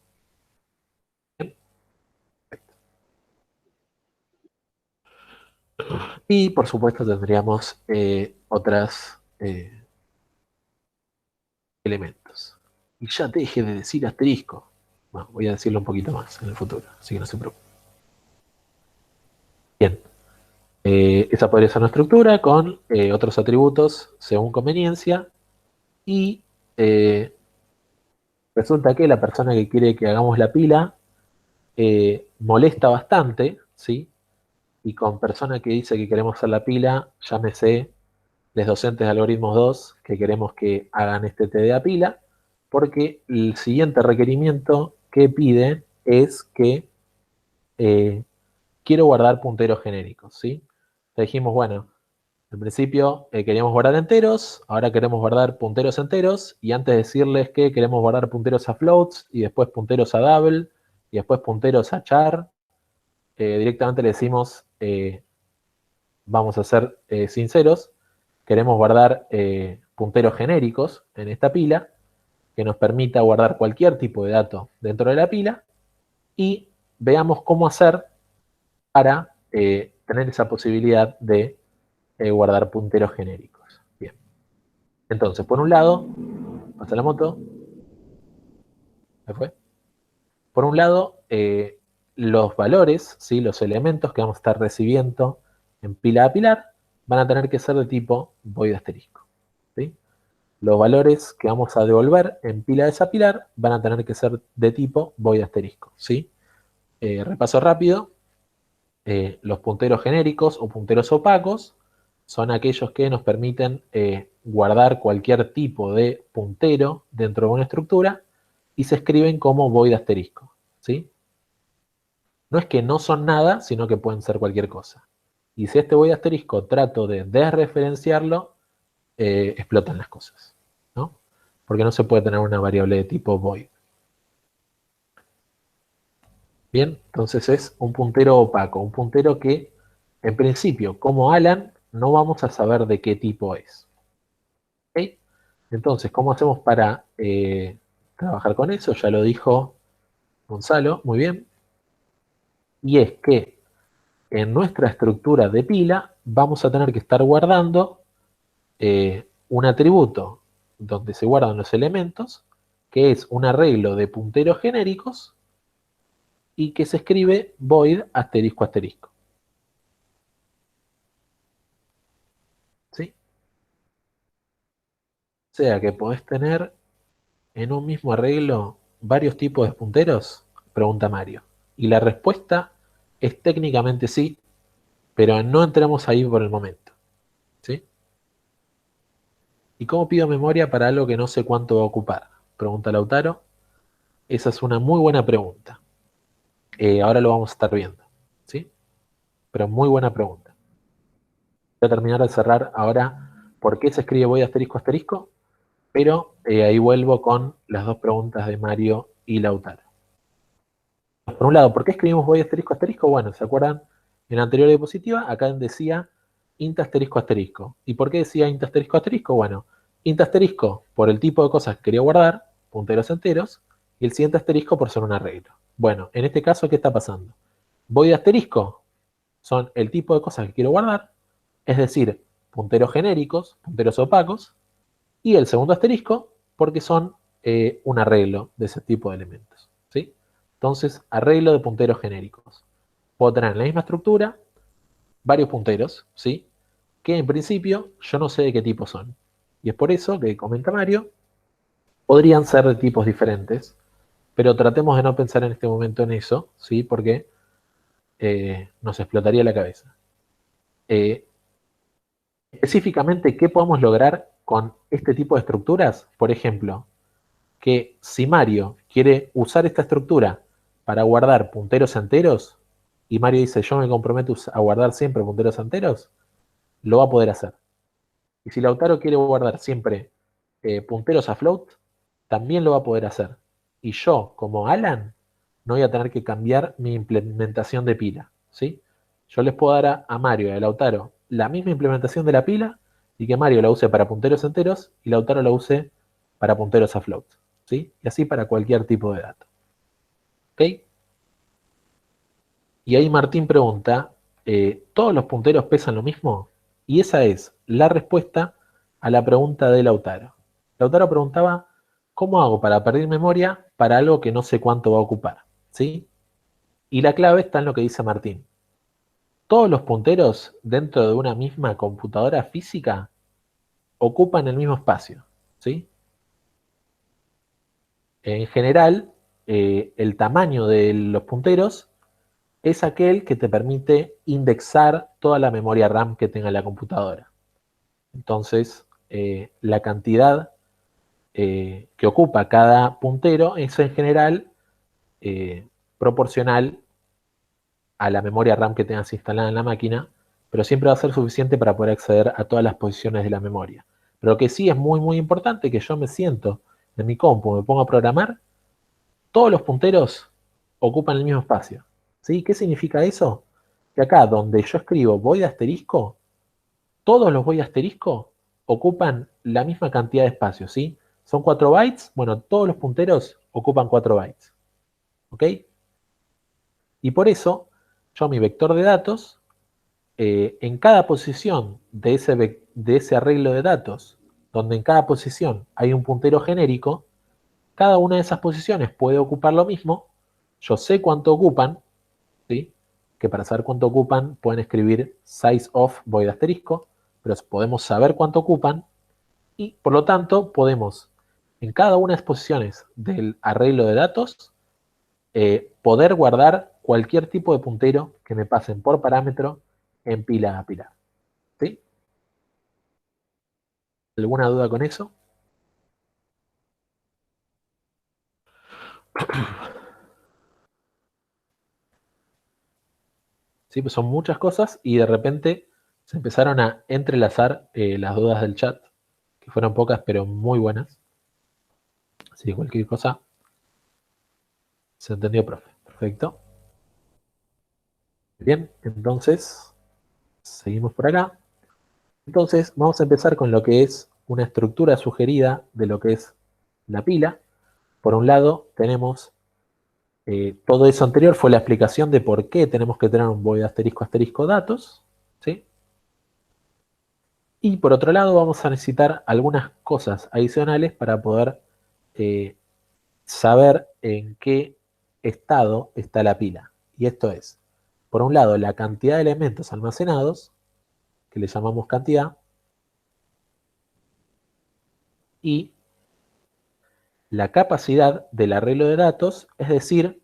Speaker 2: Y por supuesto tendríamos otros elementos. Y ya deje de decir asterisco. Bueno, voy a decirlo un poquito más en el futuro, así que no se preocupen. Bien. Esa podría ser una estructura con otros atributos según conveniencia. Y resulta que la persona que quiere que hagamos la pila molesta bastante, ¿sí? Y con persona que dice que queremos hacer la pila, llámese los docentes de algoritmos 2 que queremos que hagan este TDA pila, porque el siguiente requerimiento que pide es que quiero guardar punteros genéricos, ¿sí? Le dijimos, bueno, en principio queríamos guardar enteros, ahora queremos guardar punteros enteros, y antes de decirles que queremos guardar punteros a floats, y después punteros a double, y después punteros a char, directamente le decimos, vamos a ser sinceros, queremos guardar punteros genéricos en esta pila, que nos permita guardar cualquier tipo de dato dentro de la pila, y veamos cómo hacer para tener esa posibilidad de guardar punteros genéricos. Bien. Entonces, por un lado, pasa la moto. ¿Me fue? Por un lado, los valores, ¿sí? Los elementos que vamos a estar recibiendo en pila a pilar van a tener que ser de tipo void asterisco. ¿Sí? Los valores que vamos a devolver en pila desapilar van a tener que ser de tipo void asterisco. ¿Sí? Repaso rápido. Los punteros genéricos o punteros opacos son aquellos que nos permiten guardar cualquier tipo de puntero dentro de una estructura y se escriben como void asterisco. ¿Sí? No es que no son nada, sino que pueden ser cualquier cosa. Y si este void asterisco trato de desreferenciarlo, explotan las cosas, ¿no? Porque no se puede tener una variable de tipo void. Bien, entonces es un puntero opaco, un puntero que, en principio, como Alan, no vamos a saber de qué tipo es. ¿Okay? Entonces, ¿cómo hacemos para trabajar con eso? Ya lo dijo Gonzalo, muy bien. Y es que en nuestra estructura de pila vamos a tener que estar guardando un atributo donde se guardan los elementos, que es un arreglo de punteros genéricos y que se escribe void asterisco asterisco. ¿Sí? O sea que podés tener en un mismo arreglo varios tipos de punteros, pregunta Mario. Y la respuesta es técnicamente sí, pero no entramos ahí por el momento. ¿Sí? ¿Y cómo pido memoria para algo que no sé cuánto va a ocupar? Pregunta Lautaro. Esa es una muy buena pregunta. Ahora lo vamos a estar viendo. ¿Sí? Pero muy buena pregunta. Voy a terminar de cerrar ahora por qué se escribe void asterisco asterisco, pero ahí vuelvo con las dos preguntas de Mario y Lautaro. Por un lado, ¿por qué escribimos void asterisco asterisco? Bueno, ¿se acuerdan? En la anterior diapositiva, acá decía int asterisco asterisco. ¿Y por qué decía int asterisco asterisco? Bueno, int asterisco por el tipo de cosas que quería guardar, punteros enteros, y el siguiente asterisco por ser un arreglo. Bueno, en este caso, ¿qué está pasando? Void asterisco son el tipo de cosas que quiero guardar, es decir, punteros genéricos, punteros opacos, y el segundo asterisco porque son un arreglo de ese tipo de elementos. ¿Sí? Entonces, arreglo de punteros genéricos. Puedo tener en la misma estructura varios punteros, ¿sí? Que en principio yo no sé de qué tipo son. Y es por eso que comenta Mario, podrían ser de tipos diferentes, pero tratemos de no pensar en este momento en eso, ¿sí? Porque nos explotaría la cabeza. Específicamente, ¿qué podemos lograr con este tipo de estructuras? Por ejemplo, que si Mario quiere usar esta estructura para guardar punteros enteros, y Mario dice, yo me comprometo a guardar siempre punteros enteros, lo va a poder hacer. Y si Lautaro quiere guardar siempre punteros a float, también lo va a poder hacer. Y yo, como Alan, no voy a tener que cambiar mi implementación de pila, ¿sí? Yo les puedo dar a Mario y a Lautaro la misma implementación de la pila y que Mario la use para punteros enteros y Lautaro la use para punteros a float, ¿sí? Y así para cualquier tipo de dato. ¿Ok? Y ahí Martín pregunta, ¿todos los punteros pesan lo mismo? Y esa es la respuesta a la pregunta de Lautaro. Lautaro preguntaba, ¿cómo hago para perder memoria para algo que no sé cuánto va a ocupar? ¿Sí? Y la clave está en lo que dice Martín. Todos los punteros dentro de una misma computadora física ocupan el mismo espacio. ¿Sí? En general, el tamaño de los punteros es aquel que te permite indexar toda la memoria RAM que tenga la computadora. Entonces, la cantidad que ocupa cada puntero es en general proporcional a la memoria RAM que tengas instalada en la máquina, pero siempre va a ser suficiente para poder acceder a todas las posiciones de la memoria. Pero lo que sí es muy, muy importante, que yo me siento en mi compu, me pongo a programar, todos los punteros ocupan el mismo espacio. ¿Sí? ¿Qué significa eso? Que acá donde yo escribo void asterisco, todos los void asterisco ocupan la misma cantidad de espacio, ¿sí? Son 4 bytes, bueno, todos los punteros ocupan 4 bytes. ¿Ok? Y por eso, yo mi vector de datos, en cada posición de ese arreglo de datos, donde en cada posición hay un puntero genérico, cada una de esas posiciones puede ocupar lo mismo, yo sé cuánto ocupan, ¿sí? Que para saber cuánto ocupan pueden escribir size of void asterisco, pero podemos saber cuánto ocupan y por lo tanto podemos en cada una de las posiciones del arreglo de datos poder guardar cualquier tipo de puntero que me pasen por parámetro en pila a pila. ¿Sí? ¿Alguna duda con eso? Sí, pues son muchas cosas y de repente se empezaron a entrelazar las dudas del chat, que fueron pocas pero muy buenas. Así que cualquier cosa se entendió, profe. Perfecto. Bien, entonces seguimos por acá. Entonces vamos a empezar con lo que es una estructura sugerida de lo que es la pila. Por un lado tenemos todo eso anterior fue la explicación de por qué tenemos que tener un void asterisco asterisco datos. ¿Sí? Y por otro lado vamos a necesitar algunas cosas adicionales para poder saber en qué estado está la pila. Y esto es, por un lado, la cantidad de elementos almacenados, que le llamamos cantidad, y la capacidad del arreglo de datos, es decir,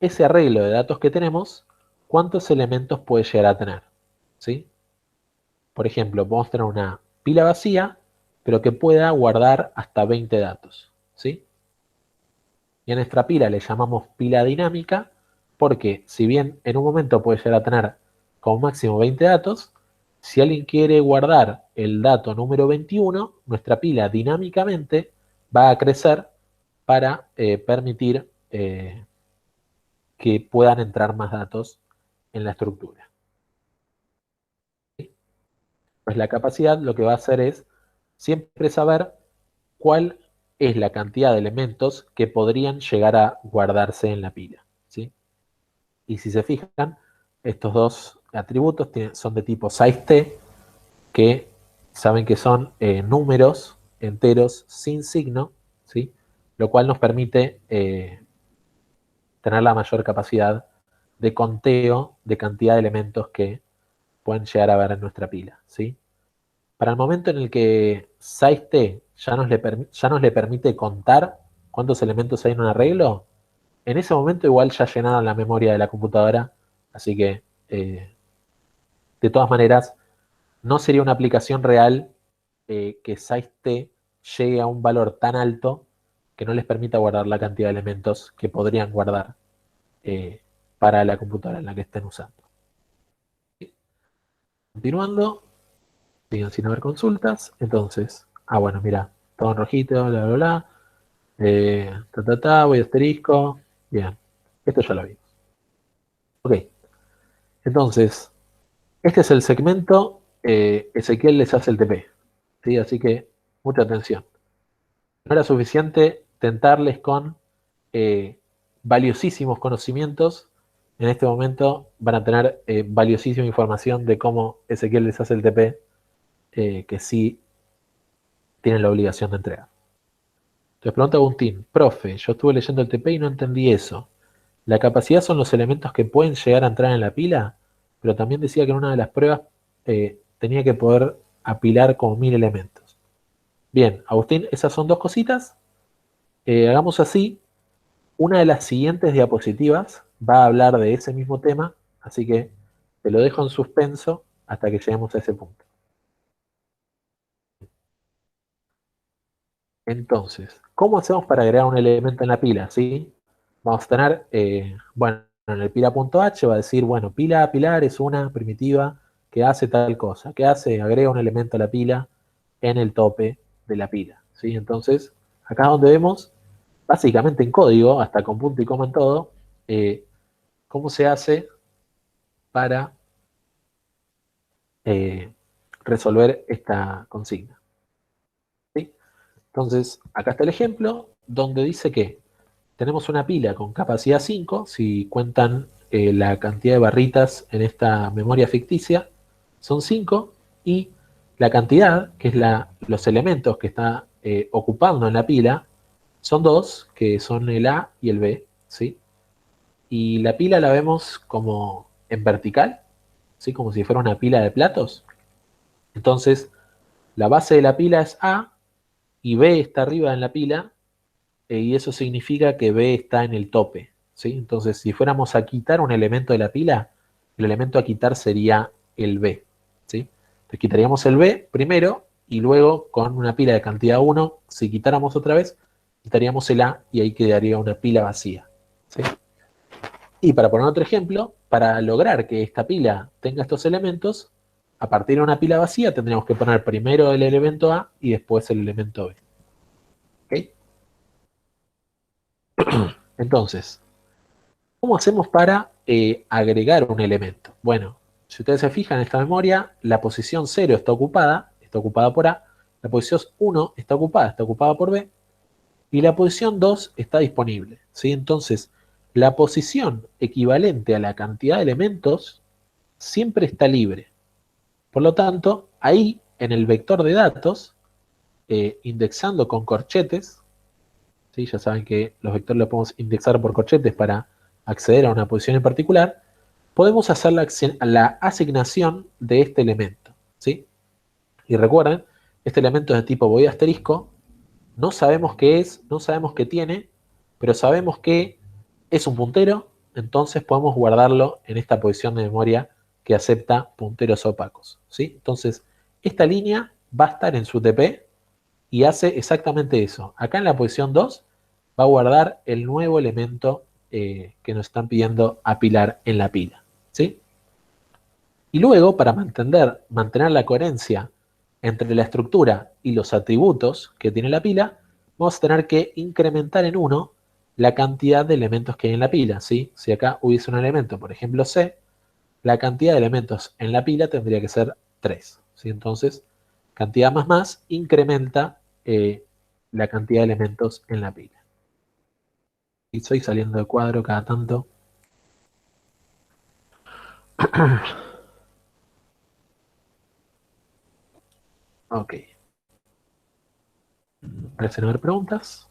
Speaker 2: ese arreglo de datos que tenemos, cuántos elementos puede llegar a tener. ¿Sí? Por ejemplo, podemos tener una pila vacía, pero que pueda guardar hasta 20 datos. ¿Sí? Y a nuestra pila le llamamos pila dinámica, porque si bien en un momento puede llegar a tener como máximo 20 datos, si alguien quiere guardar el dato número 21, nuestra pila dinámicamente va a crecer para permitir que puedan entrar más datos en la estructura. ¿Sí? Pues la capacidad lo que va a hacer es siempre saber cuál es la cantidad de elementos que podrían llegar a guardarse en la pila. ¿Sí? Y si se fijan, estos dos atributos son de tipo sizeT, que saben que son números enteros sin signo, ¿sí? Lo cual nos permite tener la mayor capacidad de conteo de cantidad de elementos que pueden llegar a haber en nuestra pila, ¿sí? Para el momento en el que size_t ya nos le permite contar cuántos elementos hay en un arreglo, en ese momento igual ya llenaron la memoria de la computadora, así que de todas maneras no sería una aplicación real que size_t llegue a un valor tan alto que no les permita guardar la cantidad de elementos que podrían guardar para la computadora en la que estén usando. Continuando, sigan sin haber consultas. Entonces, bueno, mira, todo en rojito, bla, bla, bla. Voy a asterisco. Bien, esto ya lo vimos. Ok, entonces, este es el segmento. Ezequiel les hace el TP. ¿Sí? Así que, mucha atención. No era suficiente tentarles con valiosísimos conocimientos. En este momento van a tener valiosísima información de cómo Ezequiel les hace el TP, que sí tienen la obligación de entregar. Entonces pregunta Agustín, profe, yo estuve leyendo el TP y no entendí eso. La capacidad son los elementos que pueden llegar a entrar en la pila, pero también decía que en una de las pruebas tenía que poder apilar con 1000 elementos. Bien, Agustín, esas son dos cositas. Hagamos así. Una de las siguientes diapositivas va a hablar de ese mismo tema, así que te lo dejo en suspenso hasta que lleguemos a ese punto. Entonces, ¿cómo hacemos para agregar un elemento en la pila? ¿Sí? Vamos a tener, bueno, en el pila.h va a decir, bueno, pila a pilar es una primitiva que hace tal cosa. ¿Qué hace? Agrega un elemento a la pila en el tope de la pila. ¿Sí? Entonces, acá es donde vemos, básicamente en código, hasta con punto y coma en todo, cómo se hace para resolver esta consigna. ¿Sí? Entonces, acá está el ejemplo donde dice que tenemos una pila con capacidad 5, si cuentan la cantidad de barritas en esta memoria ficticia, son 5, y la cantidad, que es los elementos que está ocupando en la pila, son 2, que son el A y el B, ¿sí? Y la pila la vemos como en vertical, ¿sí? Como si fuera una pila de platos. Entonces, la base de la pila es A y B está arriba en la pila, y eso significa que B está en el tope, ¿sí? Entonces, si fuéramos a quitar un elemento de la pila, el elemento a quitar sería el B, ¿sí? Entonces, quitaríamos el B primero y luego con una pila de cantidad 1, si quitáramos otra vez, quitaríamos el A y ahí quedaría una pila vacía, ¿sí? Y para poner otro ejemplo, para lograr que esta pila tenga estos elementos, a partir de una pila vacía tendríamos que poner primero el elemento A y después el elemento B. ¿Ok? Entonces, ¿cómo hacemos para agregar un elemento? Bueno, si ustedes se fijan en esta memoria, la posición 0 está ocupada por A, la posición 1 está ocupada por B, y la posición 2 está disponible, ¿sí? Entonces, la posición equivalente a la cantidad de elementos siempre está libre. Por lo tanto, ahí en el vector de datos, indexando con corchetes, ¿sí? Ya saben que los vectores los podemos indexar por corchetes para acceder a una posición en particular, podemos hacer la asignación de este elemento, ¿sí? Y recuerden, este elemento es de tipo void asterisco, no sabemos qué es, no sabemos qué tiene, pero sabemos que es un puntero, entonces podemos guardarlo en esta posición de memoria que acepta punteros opacos, ¿sí? Entonces, esta línea va a estar en su TP y hace exactamente eso. Acá en la posición 2 va a guardar el nuevo elemento que nos están pidiendo apilar en la pila, ¿sí? Y luego, para mantener la coherencia entre la estructura y los atributos que tiene la pila, vamos a tener que incrementar en 1 la cantidad de elementos que hay en la pila, ¿sí? Si acá hubiese un elemento, por ejemplo C, la cantidad de elementos en la pila tendría que ser 3, ¿sí? Entonces, cantidad más incrementa la cantidad de elementos en la pila. Y estoy saliendo de cuadro cada tanto. Ok. Parecen haber preguntas.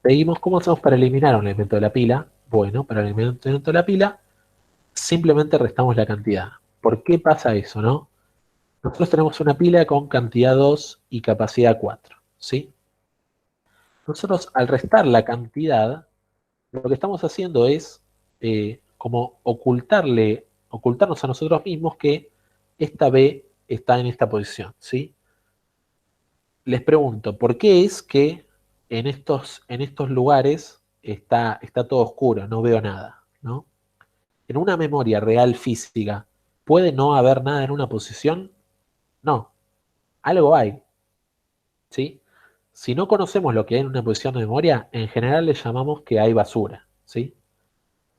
Speaker 2: Seguimos. ¿Cómo hacemos para eliminar un elemento de la pila? Bueno, para el elemento de la pila, simplemente restamos la cantidad. ¿Por qué pasa eso, no? Nosotros tenemos una pila con cantidad 2 y capacidad 4, ¿sí? Nosotros al restar la cantidad, lo que estamos haciendo es como ocultarnos a nosotros mismos que esta B está en esta posición, ¿sí? Les pregunto, ¿por qué es que en estos lugares está todo oscuro, no veo nada, ¿no? En una memoria real física, ¿puede no haber nada en una posición? No, algo hay, ¿sí? Si no conocemos lo que hay en una posición de memoria, en general le llamamos que hay basura, ¿sí?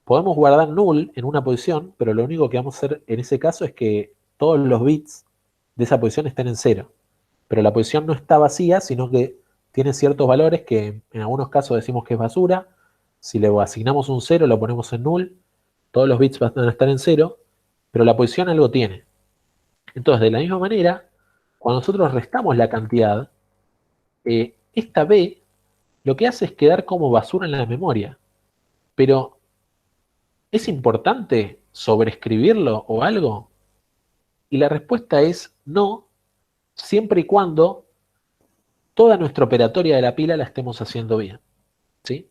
Speaker 2: Podemos guardar null en una posición, pero lo único que vamos a hacer en ese caso es que todos los bits de esa posición estén en cero. Pero la posición no está vacía, sino que tiene ciertos valores que en algunos casos decimos que es basura. Si le asignamos un cero, lo ponemos en null, todos los bits van a estar en cero, pero la posición algo tiene. Entonces, de la misma manera, cuando nosotros restamos la cantidad, esta B lo que hace es quedar como basura en la memoria. Pero, ¿es importante sobreescribirlo o algo? Y la respuesta es no, siempre y cuando toda nuestra operatoria de la pila la estemos haciendo bien, ¿sí?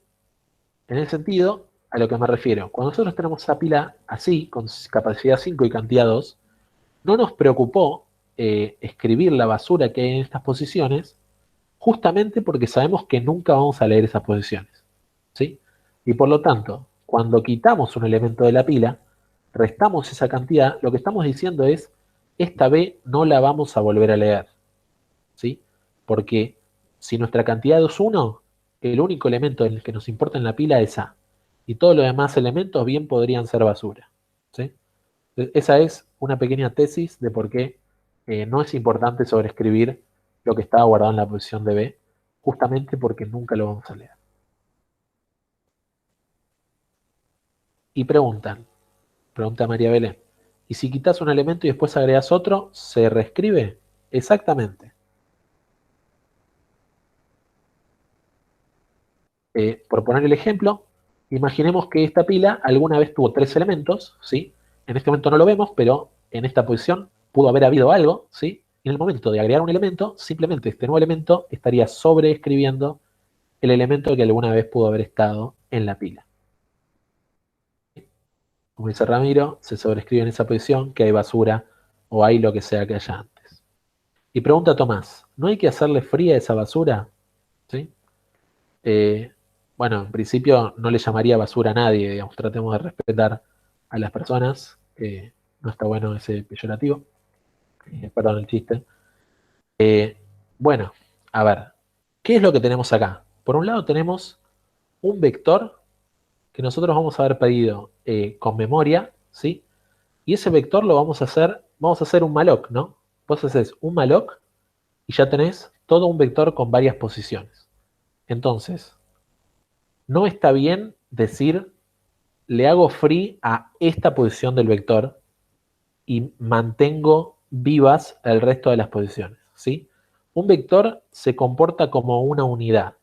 Speaker 2: En ese sentido, a lo que me refiero, cuando nosotros tenemos esa pila así, con capacidad 5 y cantidad 2, no nos preocupó escribir la basura que hay en estas posiciones, justamente porque sabemos que nunca vamos a leer esas posiciones, ¿sí? Y por lo tanto, cuando quitamos un elemento de la pila, restamos esa cantidad, lo que estamos diciendo es, esta B no la vamos a volver a leer, ¿sí? Porque si nuestra cantidad es 1, el único elemento en el que nos importa en la pila es A. Y todos los demás elementos bien podrían ser basura, ¿sí? Esa es una pequeña tesis de por qué no es importante sobreescribir lo que estaba guardado en la posición de B, justamente porque nunca lo vamos a leer. Y pregunta María Belén, ¿y si quitas un elemento y después agregas otro, se reescribe? Exactamente. Por poner el ejemplo, imaginemos que esta pila alguna vez tuvo 3 elementos, ¿sí? En este momento no lo vemos, pero en esta posición pudo haber habido algo, ¿sí? Y en el momento de agregar un elemento, simplemente este nuevo elemento estaría sobreescribiendo el elemento que alguna vez pudo haber estado en la pila. Como dice Ramiro, se sobrescribe en esa posición que hay basura o hay lo que sea que haya antes. Y pregunta Tomás, ¿no hay que hacerle fría a esa basura? ¿Sí? Bueno, en principio no le llamaría basura a nadie, digamos, tratemos de respetar a las personas, no está bueno ese peyorativo, perdón el chiste. Bueno, a ver, ¿qué es lo que tenemos acá? Por un lado tenemos un vector que nosotros vamos a haber pedido con memoria, ¿sí? Y ese vector lo vamos a hacer un malloc, ¿no? Vos haces un malloc y ya tenés todo un vector con varias posiciones. Entonces, no está bien decir, le hago free a esta posición del vector y mantengo vivas el resto de las posiciones, ¿sí? Un vector se comporta como una unidad.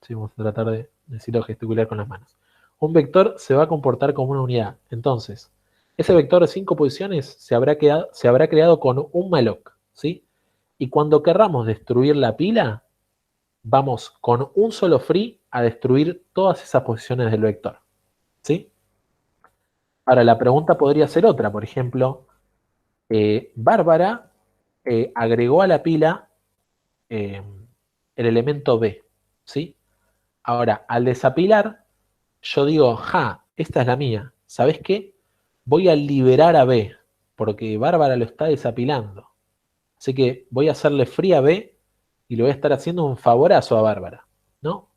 Speaker 2: ¿Sí? Vamos a tratar de decirlo gesticular con las manos. Un vector se va a comportar como una unidad. Entonces, ese vector de 5 posiciones se habrá creado con un malloc, ¿sí? Y cuando querramos destruir la pila, vamos con un solo free a destruir todas esas posiciones del vector, ¿sí? Ahora, la pregunta podría ser otra. Por ejemplo, Bárbara agregó a la pila el elemento B, ¿sí? Ahora, al desapilar, yo digo, ja, esta es la mía. ¿Sabes qué? Voy a liberar a B, porque Bárbara lo está desapilando. Así que voy a hacerle free a B y le voy a estar haciendo un favorazo a Bárbara, ¿no?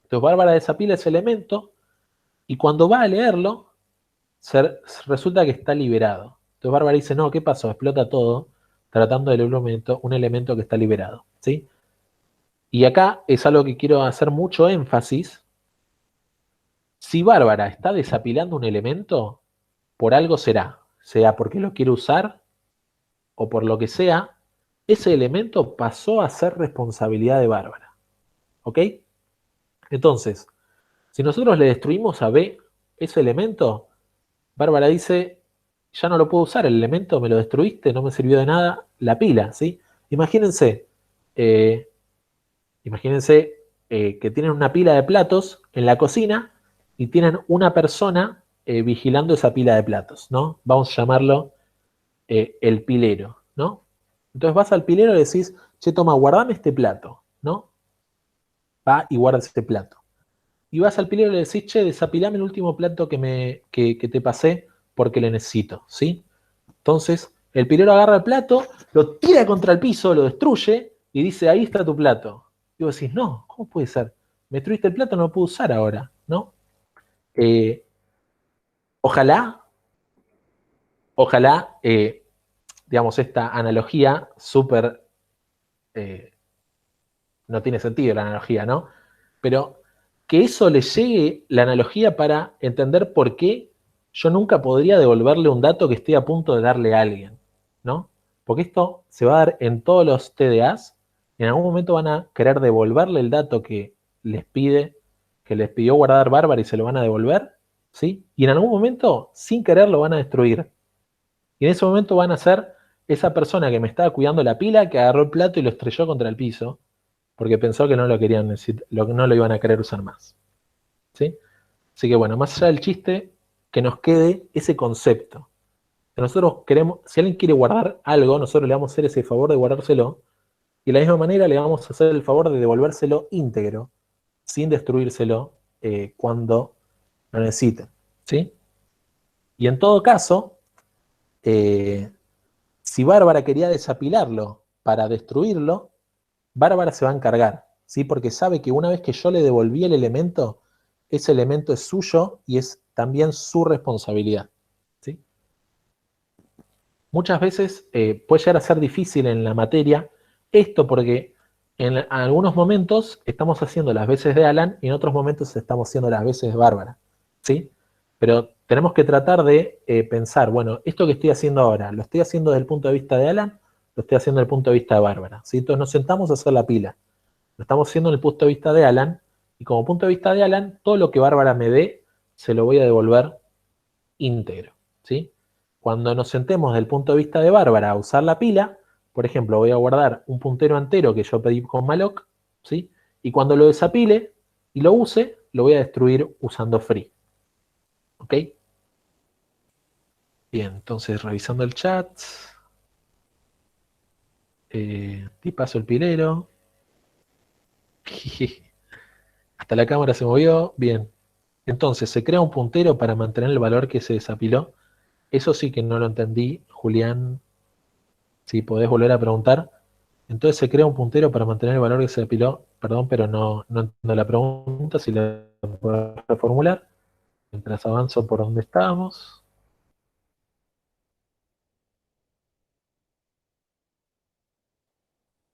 Speaker 2: Entonces Bárbara desapila ese elemento y cuando va a leerlo, resulta que está liberado. Entonces Bárbara dice, no, ¿qué pasó? Explota todo, tratando de leer un elemento que está liberado, ¿sí? Y acá es algo que quiero hacer mucho énfasis. Si Bárbara está desapilando un elemento, por algo será, sea porque lo quiere usar o por lo que sea, ese elemento pasó a ser responsabilidad de Bárbara. ¿Ok? Entonces, si nosotros le destruimos a B ese elemento, Bárbara dice, ya no lo puedo usar, el elemento me lo destruiste, no me sirvió de nada, la pila, ¿sí? Imagínense, eh, imagínense que tienen una pila de platos en la cocina y tienen una persona vigilando esa pila de platos, ¿no? Vamos a llamarlo el pilero, ¿no? Entonces vas al pilero y le decís, che, toma, guardame este plato, ¿no? Va y guarda ese plato. Y vas al pilero y le decís, che, desapilame el último plato que te pasé porque le necesito, ¿sí? Entonces, el pilero agarra el plato, lo tira contra el piso, lo destruye y dice, ahí está tu plato. Y vos decís, no, ¿cómo puede ser? Me destruiste el plato, no lo puedo usar ahora, ¿no? Eh, ojalá, ojalá, digamos, esta analogía súper, eh, no tiene sentido la analogía, ¿no? Pero que eso le llegue la analogía para entender por qué yo nunca podría devolverle un dato que esté a punto de darle a alguien, ¿no? Porque esto se va a dar en todos los TDAs, en algún momento van a querer devolverle el dato que les pide, que les pidió guardar Bárbara y se lo van a devolver, ¿sí? Y en algún momento, sin querer, lo van a destruir. Y en ese momento van a ser esa persona que me estaba cuidando la pila, que agarró el plato y lo estrelló contra el piso, porque pensó que no lo querían no lo iban a querer usar más, ¿sí? Así que bueno, más allá del chiste, que nos quede ese concepto. Que nosotros queremos, si alguien quiere guardar algo, nosotros le vamos a hacer ese favor de guardárselo, y de la misma manera le vamos a hacer el favor de devolvérselo íntegro, sin destruírselo cuando lo necesiten, ¿sí? Y en todo caso, eh, si Bárbara quería desapilarlo para destruirlo, Bárbara se va a encargar, ¿sí? Porque sabe que una vez que yo le devolví el elemento, ese elemento es suyo y es también su responsabilidad, ¿sí? Muchas veces puede llegar a ser difícil en la materia esto porque en algunos momentos estamos haciendo las veces de Alan y en otros momentos estamos haciendo las veces de Bárbara, ¿sí? Pero tenemos que tratar de pensar, bueno, esto que estoy haciendo ahora, ¿lo estoy haciendo desde el punto de vista de Alan? ¿Lo estoy haciendo desde el punto de vista de Bárbara? ¿Sí? Entonces nos sentamos a hacer la pila. Lo estamos haciendo en el punto de vista de Alan, y como punto de vista de Alan, todo lo que Bárbara me dé, se lo voy a devolver íntegro, ¿sí? Cuando nos sentemos del punto de vista de Bárbara a usar la pila, por ejemplo, voy a guardar un puntero entero que yo pedí con malloc, ¿sí? Y cuando lo desapile y lo use, lo voy a destruir usando free, ¿ok? Bien, entonces revisando el chat, te paso el pilero. Hasta la cámara se movió, bien. Entonces, se crea un puntero para mantener el valor que se desapiló. Eso sí que no lo entendí, Julián. Si podés volver a preguntar. Entonces se crea un puntero para mantener el valor que se desapiló. Perdón, pero no entiendo la pregunta. Si la puedo reformular. Mientras avanzo por donde estábamos.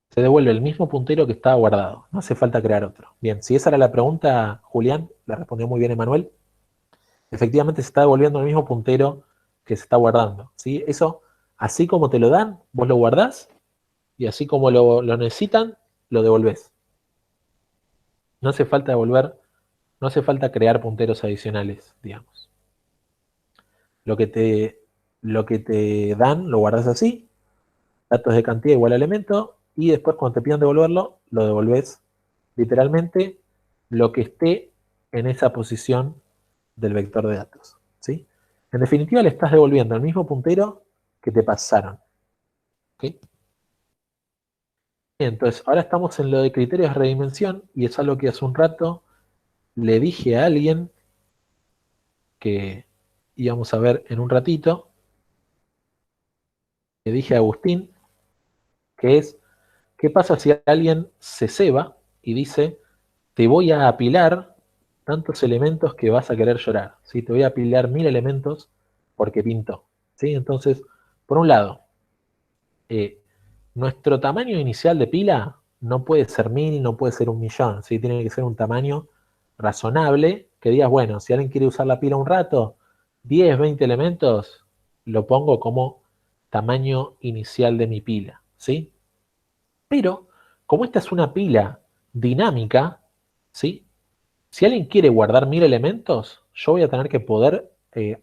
Speaker 2: Se devuelve el mismo puntero que estaba guardado. No hace falta crear otro. Bien, si esa era la pregunta, Julián, la respondió muy bien Emanuel. Efectivamente se está devolviendo el mismo puntero que se está guardando, ¿sí? Eso, así como te lo dan, vos lo guardás y así como lo necesitan, lo devolvés. No hace falta devolver, no hace falta crear punteros adicionales, digamos. Lo que te, lo que te dan, lo guardás así, datos de cantidad igual a elemento, y después cuando te pidan devolverlo, lo devolvés literalmente lo que esté en esa posición del vector de datos, ¿sí? En definitiva, le estás devolviendo el mismo puntero que te pasaron, ¿ok? Entonces, ahora estamos en lo de criterios de redimensión, y es algo que hace un rato le dije a alguien que íbamos a ver en un ratito. Le dije a Agustín, que es, ¿qué pasa si alguien se ceba y dice, te voy a apilar tantos elementos que vas a querer llorar, ¿sí? Te voy a apilar 1000 elementos porque pintó, ¿sí? Entonces, por un lado, eh, nuestro tamaño inicial de pila no puede ser 1000, no puede ser 1.000.000, ¿sí? Tiene que ser un tamaño razonable, que digas, bueno, si alguien quiere usar la pila un rato, 10, 20 elementos, lo pongo como tamaño inicial de mi pila, ¿sí? Pero, como esta es una pila dinámica, ¿sí? Si alguien quiere guardar 1000 elementos, yo voy a tener que poder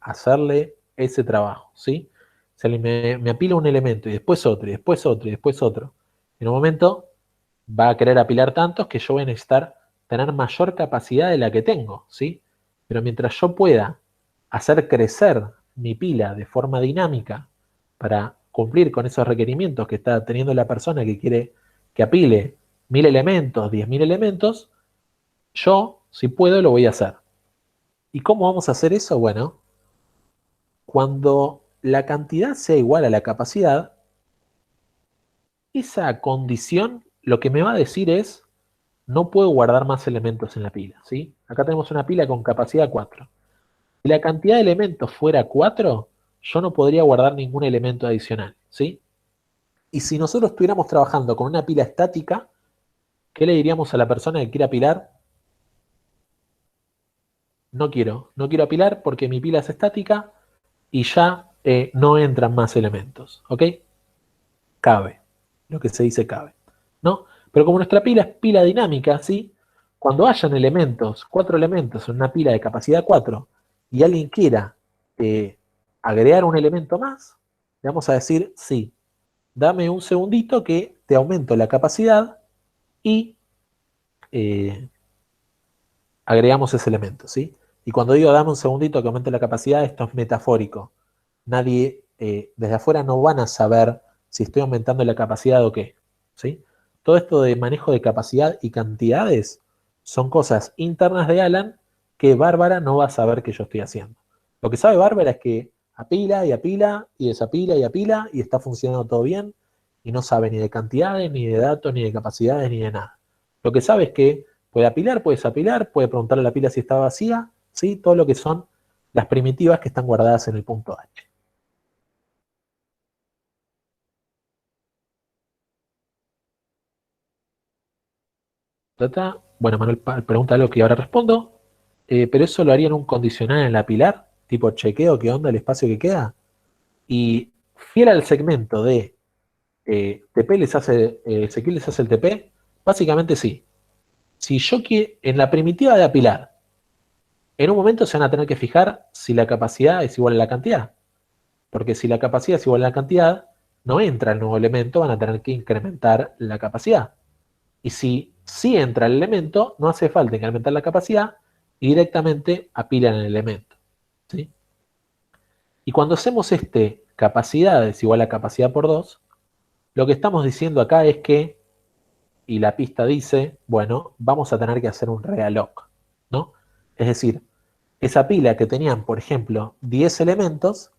Speaker 2: hacerle ese trabajo, ¿sí? Se me apila un elemento y después otro, y después otro, y después otro. En un momento va a querer apilar tantos que yo voy a necesitar tener mayor capacidad de la que tengo, ¿sí? Pero mientras yo pueda hacer crecer mi pila de forma dinámica para cumplir con esos requerimientos que está teniendo la persona que quiere que apile 1000 elementos, 10.000 elementos, yo, si puedo, lo voy a hacer. ¿Y cómo vamos a hacer eso? Bueno, cuando la cantidad sea igual a la capacidad, esa condición lo que me va a decir es, no puedo guardar más elementos en la pila, ¿sí? Acá tenemos una pila con capacidad 4. Si la cantidad de elementos fuera 4, yo no podría guardar ningún elemento adicional, ¿sí? Y si nosotros estuviéramos trabajando con una pila estática, ¿qué le diríamos a la persona que quiere apilar? No quiero apilar porque mi pila es estática y ya no entran más elementos, ¿ok? Cabe, lo que se dice cabe, ¿no? Pero como nuestra pila es pila dinámica, ¿sí? Cuando hayan elementos, 4 elementos en una pila de capacidad 4 y alguien quiera agregar un elemento más, le vamos a decir, sí, dame un segundito que te aumento la capacidad y eh, agregamos ese elemento, ¿sí? Y cuando digo dame un segundito que aumente la capacidad, esto es metafórico. Nadie, desde afuera no van a saber si estoy aumentando la capacidad o qué, ¿sí? Todo esto de manejo de capacidad y cantidades son cosas internas de Alan que Bárbara no va a saber que yo estoy haciendo. Lo que sabe Bárbara es que apila y apila y desapila y apila y está funcionando todo bien y no sabe ni de cantidades, ni de datos, ni de capacidades, ni de nada. Lo que sabe es que puede apilar, puede desapilar, puede preguntarle a la pila si está vacía, ¿sí? Todo lo que son las primitivas que están guardadas en el punto H. Bueno, Manuel pregunta algo que ahora respondo, pero eso lo haría en un condicional en la pilar, tipo chequeo qué onda el espacio que queda, y fiel al segmento de TP les hace, Ezequiel les hace el TP, básicamente sí. Si yo quiero, en la primitiva de apilar, en un momento se van a tener que fijar si la capacidad es igual a la cantidad, porque si la capacidad es igual a la cantidad, no entra el nuevo elemento, van a tener que incrementar la capacidad. Y si sí entra el elemento, no hace falta incrementar la capacidad y directamente apilan el elemento, ¿sí? Y cuando hacemos capacidad es igual a capacidad por 2, lo que estamos diciendo acá es que, y la pista dice, bueno, vamos a tener que hacer un realloc, ¿no? Es decir, esa pila que tenían, por ejemplo, 10 elementos,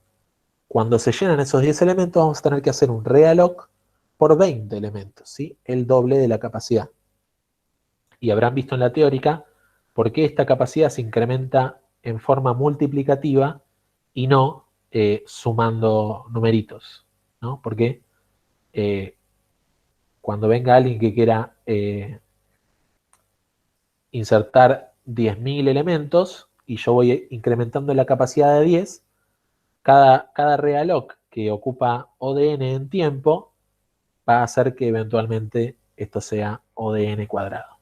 Speaker 2: cuando se llenan esos 10 elementos, vamos a tener que hacer un realloc por 20 elementos, ¿sí? El doble de la capacidad. Y habrán visto en la teórica por qué esta capacidad se incrementa en forma multiplicativa y no sumando numeritos, ¿no? Porque cuando venga alguien que quiera insertar 10.000 elementos y yo voy incrementando la capacidad de 10, cada realloc que ocupa ODN en tiempo va a hacer que eventualmente esto sea ODN cuadrado,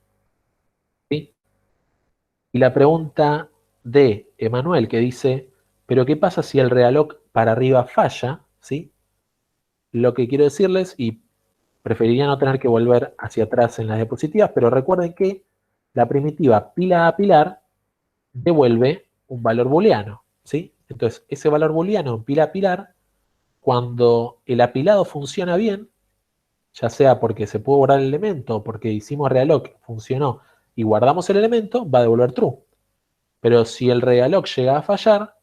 Speaker 2: ¿sí? Y la pregunta de Emanuel que dice, ¿pero qué pasa si el realloc para arriba falla? ¿Sí? Lo que quiero decirles, y preferiría no tener que volver hacia atrás en las diapositivas, pero recuerden que la primitiva pila a pilar devuelve un valor booleano, ¿sí? Entonces, ese valor booleano pila a pilar, cuando el apilado funciona bien, ya sea porque se pudo guardar el elemento o porque hicimos realloc, funcionó y guardamos el elemento, va a devolver true. Pero si el realloc llega a fallar,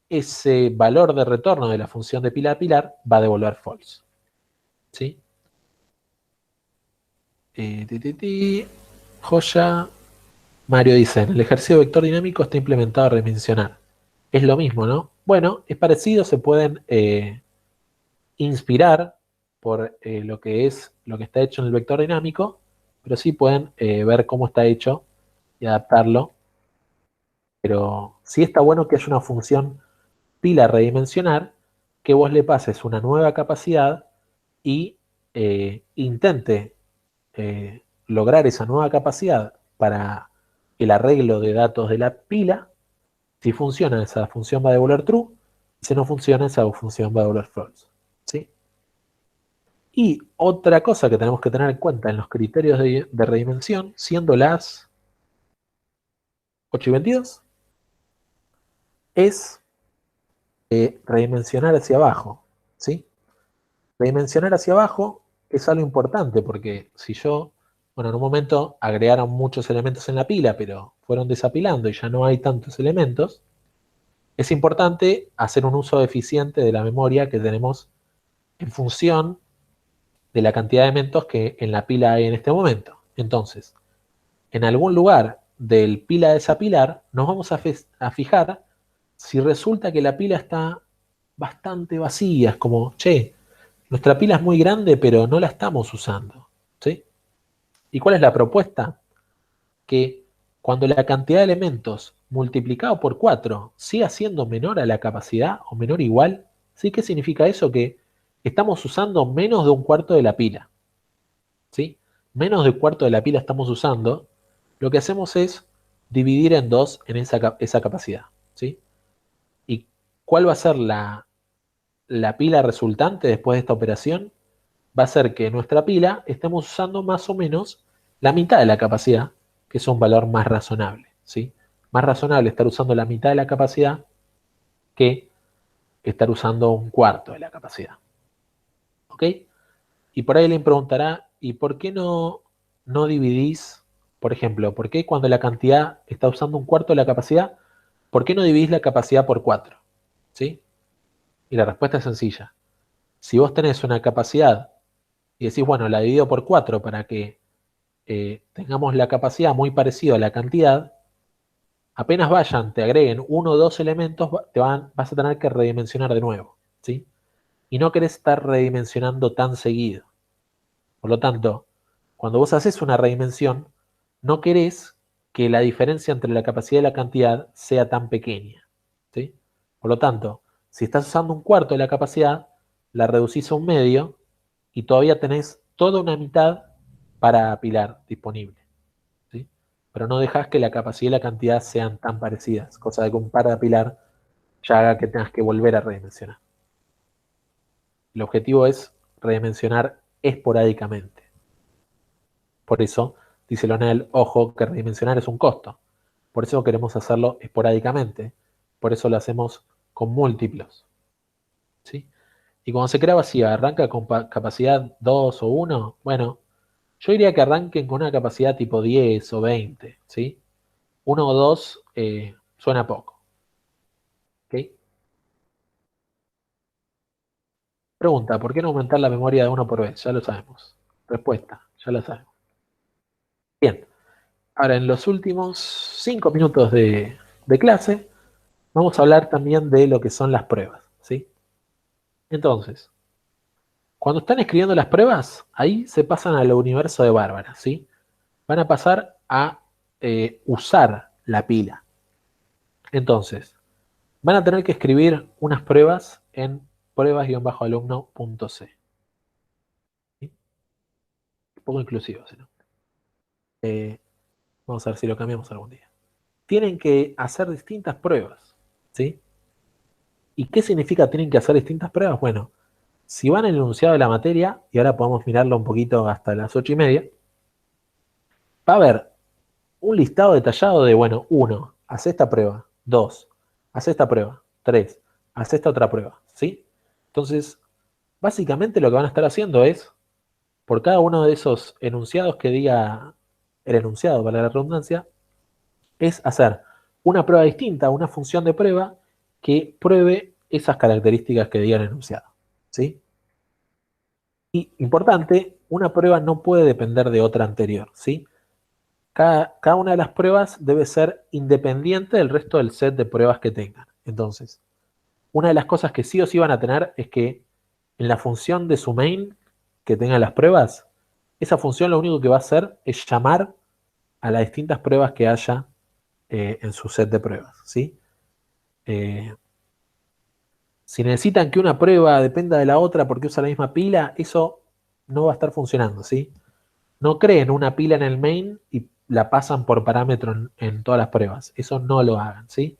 Speaker 2: ese valor de retorno de la función de pila a pilar va a devolver false, ¿sí? Joya. Mario dice, en el ejercicio vector dinámico está implementado a redimensionar. Es lo mismo, ¿no? Bueno, es parecido, se pueden inspirar por lo que está hecho en el vector dinámico, pero sí pueden ver cómo está hecho y adaptarlo. Pero sí está bueno que haya una función pila redimensionar, que vos le pases una nueva capacidad y intente lograr esa nueva capacidad para el arreglo de datos de la pila Si funciona, esa función va a devolver true. Si no funciona, esa función va a devolver false. ¿Sí? Y otra cosa que tenemos que tener en cuenta en los criterios de redimensión, siendo las 8:22, es redimensionar hacia abajo. ¿Sí? Redimensionar hacia abajo es algo importante porque si yo, bueno, en un momento agregaron muchos elementos en la pila, pero fueron desapilando y ya no hay tantos elementos, es importante hacer un uso eficiente de la memoria que tenemos en función de la cantidad de elementos que en la pila hay en este momento. Entonces, en algún lugar del pila a desapilar, nos vamos a fijar si resulta que la pila está bastante vacía. Es como, che, nuestra pila es muy grande, pero no la estamos usando. ¿Sí? ¿Y cuál es la propuesta? Que cuando la cantidad de elementos multiplicado por 4 siga siendo menor a la capacidad o menor o igual, ¿sí? ¿Qué significa eso? Que estamos usando menos de un cuarto de la pila. ¿Sí? Menos de un cuarto de la pila estamos usando. Lo que hacemos es dividir en 2 en esa capacidad. ¿Sí? ¿Y cuál va a ser la pila resultante después de esta operación? Va a ser que nuestra pila estemos usando más o menos la mitad de la capacidad, que es un valor más razonable. ¿Sí? Más razonable estar usando la mitad de la capacidad que estar usando un cuarto de la capacidad. ¿Ok? Y por ahí le preguntará, ¿y por qué no dividís, por ejemplo, por qué cuando la cantidad está usando un cuarto de la capacidad, por qué no dividís la capacidad por 4? ¿Sí? Y la respuesta es sencilla. Si vos tenés una capacidad y decís, bueno, la divido por 4 para que tengamos la capacidad muy parecida a la cantidad, apenas vayan, te agreguen uno o dos elementos, vas a tener que redimensionar de nuevo. ¿Sí? Y no querés estar redimensionando tan seguido. Por lo tanto, cuando vos haces una redimensión, no querés que la diferencia entre la capacidad y la cantidad sea tan pequeña. ¿Sí? Por lo tanto, si estás usando un cuarto de la capacidad, la reducís a un medio y todavía tenés toda una mitad para apilar disponible. ¿Sí? Pero no dejás que la capacidad y la cantidad sean tan parecidas, cosa de que un par de apilar ya haga que tengas que volver a redimensionar. El objetivo es redimensionar esporádicamente. Por eso, dice Lonel, ojo, que redimensionar es un costo. Por eso queremos hacerlo esporádicamente. Por eso lo hacemos con múltiplos. ¿Sí? Y cuando se crea vacía, ¿arranca con capacidad 2 o 1? Bueno, yo diría que arranquen con una capacidad tipo 10 o 20. ¿Sí? 1 o 2 suena poco. ¿Ok? Pregunta, ¿por qué no aumentar la memoria de uno por vez? Ya lo sabemos. Respuesta, ya lo sabemos. Bien, ahora en los últimos 5 minutos de clase, vamos a hablar también de lo que son las pruebas, ¿sí? Entonces, cuando están escribiendo las pruebas, ahí se pasan al universo de Bárbara, ¿sí? Van a pasar a usar la pila. Entonces, van a tener que escribir unas pruebas en pruebas-alumno.c. ¿Sí? Un poco inclusivo, ¿no? Vamos a ver si lo cambiamos algún día. Tienen que hacer distintas pruebas, ¿sí? ¿Y qué significa tienen que hacer distintas pruebas? Bueno, si van al enunciado de la materia, y ahora podemos mirarlo un poquito hasta las 8:30, va a haber un listado detallado de, bueno, 1, haz esta prueba, 2, haz esta prueba, 3, haz esta otra prueba, ¿sí? Entonces, básicamente lo que van a estar haciendo es, por cada uno de esos enunciados que diga el enunciado, para la redundancia, es hacer una prueba distinta, una función de prueba que pruebe esas características que diga el enunciado, ¿sí? Y importante, una prueba no puede depender de otra anterior, ¿sí? Cada una de las pruebas debe ser independiente del resto del set de pruebas que tengan. Entonces, una de las cosas que sí o sí van a tener es que en la función de su main que tenga las pruebas, esa función lo único que va a hacer es llamar a las distintas pruebas que haya en su set de pruebas, ¿sí? Si necesitan que una prueba dependa de la otra porque usa la misma pila, eso no va a estar funcionando, ¿sí? No creen una pila en el main y la pasan por parámetro en todas las pruebas. Eso no lo hagan, ¿sí?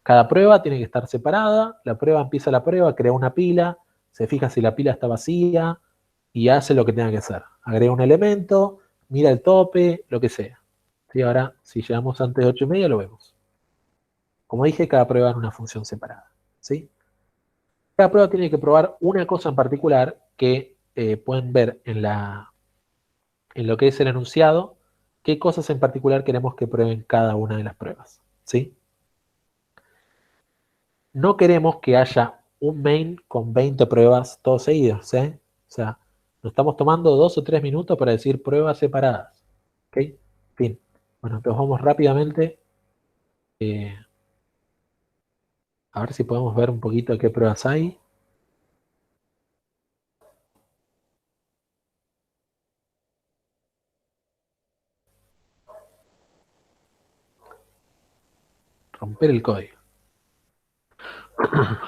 Speaker 2: Cada prueba tiene que estar separada, empieza la prueba, crea una pila, se fija si la pila está vacía y hace lo que tenga que hacer. Agrega un elemento, mira el tope, lo que sea. ¿Sí? Ahora, si llegamos antes de 8:30, lo vemos. Como dije, cada prueba es una función separada. ¿Sí? Cada prueba tiene que probar una cosa en particular que pueden ver en lo que es el enunciado, qué cosas en particular queremos que prueben cada una de las pruebas. ¿Sí? No queremos que haya un main con 20 pruebas todos seguidos. O sea, nos estamos tomando 2 o 3 minutos para decir pruebas separadas. ¿Ok? Fin. Bueno, entonces vamos rápidamente a ver si podemos ver un poquito qué pruebas hay. Romper el código.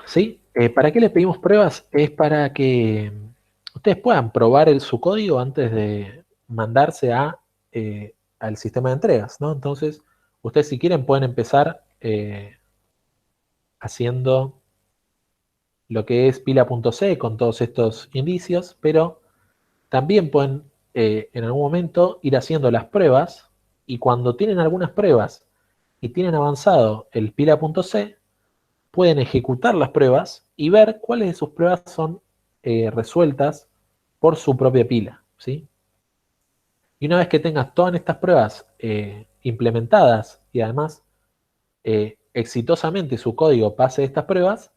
Speaker 2: ¿Sí? ¿Para qué les pedimos pruebas? Es para que ustedes puedan probar su código antes de mandarse al sistema de entregas, ¿no? Entonces, ustedes si quieren pueden empezar haciendo lo que es pila.c con todos estos indicios, pero también pueden en algún momento ir haciendo las pruebas y cuando tienen algunas pruebas y tienen avanzado el pila.c, pueden ejecutar las pruebas y ver cuáles de sus pruebas son resueltas por su propia pila, ¿sí? Y una vez que tengas todas estas pruebas implementadas y además exitosamente su código pase estas pruebas,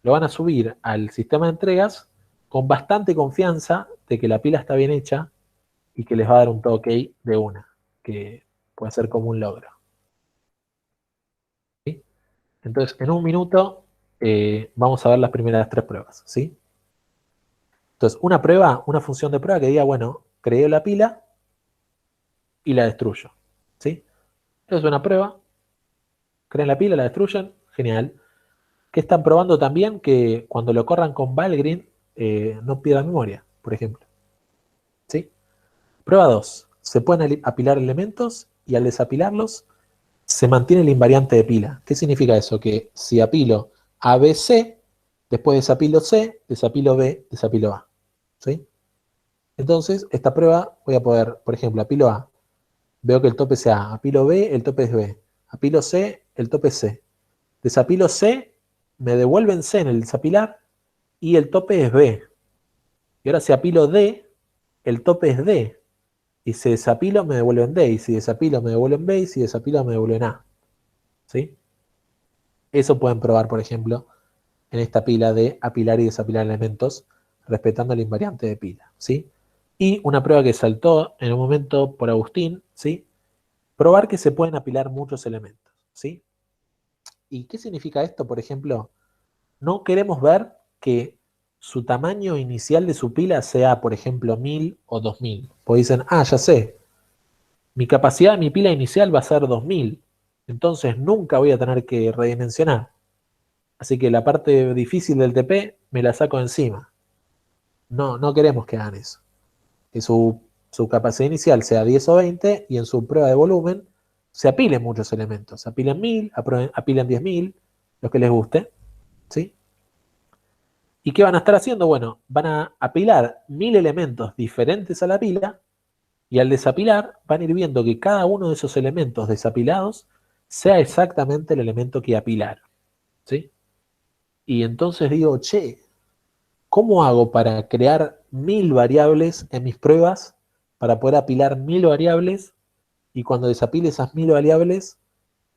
Speaker 2: lo van a subir al sistema de entregas con bastante confianza de que la pila está bien hecha y que les va a dar un toque de una, que puede ser como un logro. ¿Sí? Entonces, en un minuto vamos a ver las primeras 3 pruebas. ¿Sí? Entonces, una prueba, una función de prueba que diga, bueno, creo la pila y la destruyo. ¿Sí? Entonces, una prueba, crean la pila, la destruyen, genial. ¿Qué están probando también? Que cuando lo corran con Valgrind no pierda memoria, por ejemplo. ¿Sí? Prueba 2. Se pueden apilar elementos y al desapilarlos se mantiene el invariante de pila. ¿Qué significa eso? Que si apilo A, B, C, después desapilo C, desapilo B, desapilo A. ¿Sí? Entonces, esta prueba voy a poder, por ejemplo, apilo A, veo que el tope es A, apilo B, el tope es B, apilo C, el tope es C. Desapilo C, me devuelven C en el desapilar y el tope es B. Y ahora si apilo D, el tope es D. Y si desapilo me devuelven D, y si desapilo me devuelven B, y si desapilo me devuelven A. ¿Sí? Eso pueden probar, por ejemplo, en esta pila de apilar y desapilar elementos, respetando el invariante de pila. ¿Sí? Y una prueba que saltó en un momento por Agustín, ¿sí? Probar que se pueden apilar muchos elementos. ¿Sí? ¿Y qué significa esto? Por ejemplo, no queremos ver que su tamaño inicial de su pila sea, por ejemplo, 1000 o 2000. Pues dicen, ya sé, mi capacidad de mi pila inicial va a ser 2000. Entonces nunca voy a tener que redimensionar. Así que la parte difícil del TP me la saco encima. No, no queremos que hagan eso. Que su capacidad inicial sea 10 o 20 y en su prueba de volumen se apilen muchos elementos. Apilen 1000, apilen 10.000, los que les guste. ¿Sí? ¿Y qué van a estar haciendo? Bueno, van a apilar 1000 elementos diferentes a la pila y al desapilar van a ir viendo que cada uno de esos elementos desapilados sea exactamente el elemento que apilaron. ¿Sí? Y entonces digo, che, ¿cómo hago para crear 1000 variables en mis pruebas para poder apilar 1000 variables y cuando desapile esas 1000 variables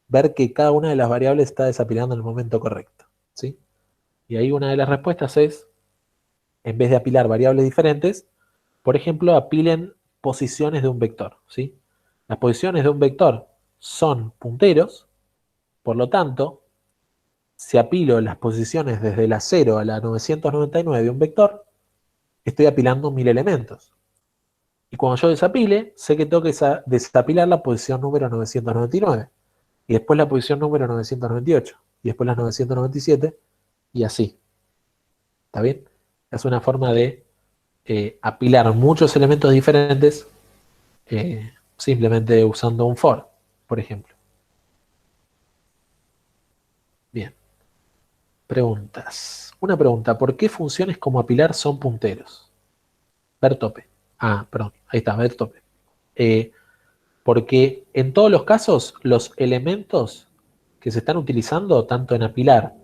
Speaker 2: ver que cada una de las variables está desapilando en el momento correcto? ¿Sí? Y ahí una de las respuestas es, en vez de apilar variables diferentes, por ejemplo, apilen posiciones de un vector. ¿Sí? Las posiciones de un vector son punteros, por lo tanto, si apilo las posiciones desde la 0 a la 999 de un vector, estoy apilando 1000 elementos. Y cuando yo desapile, sé que tengo que desapilar la posición número 999. Y después la posición número 998. Y después la 997. Y así. ¿Está bien? Es una forma de apilar muchos elementos diferentes simplemente usando un for, por ejemplo. Bien. Preguntas. Una pregunta. ¿Por qué funciones como apilar son punteros? Ver tope. Ah, perdón. Ahí está, ver tope. Eh, Porque en todos los casos, los elementos que se están utilizando, tanto en apilar,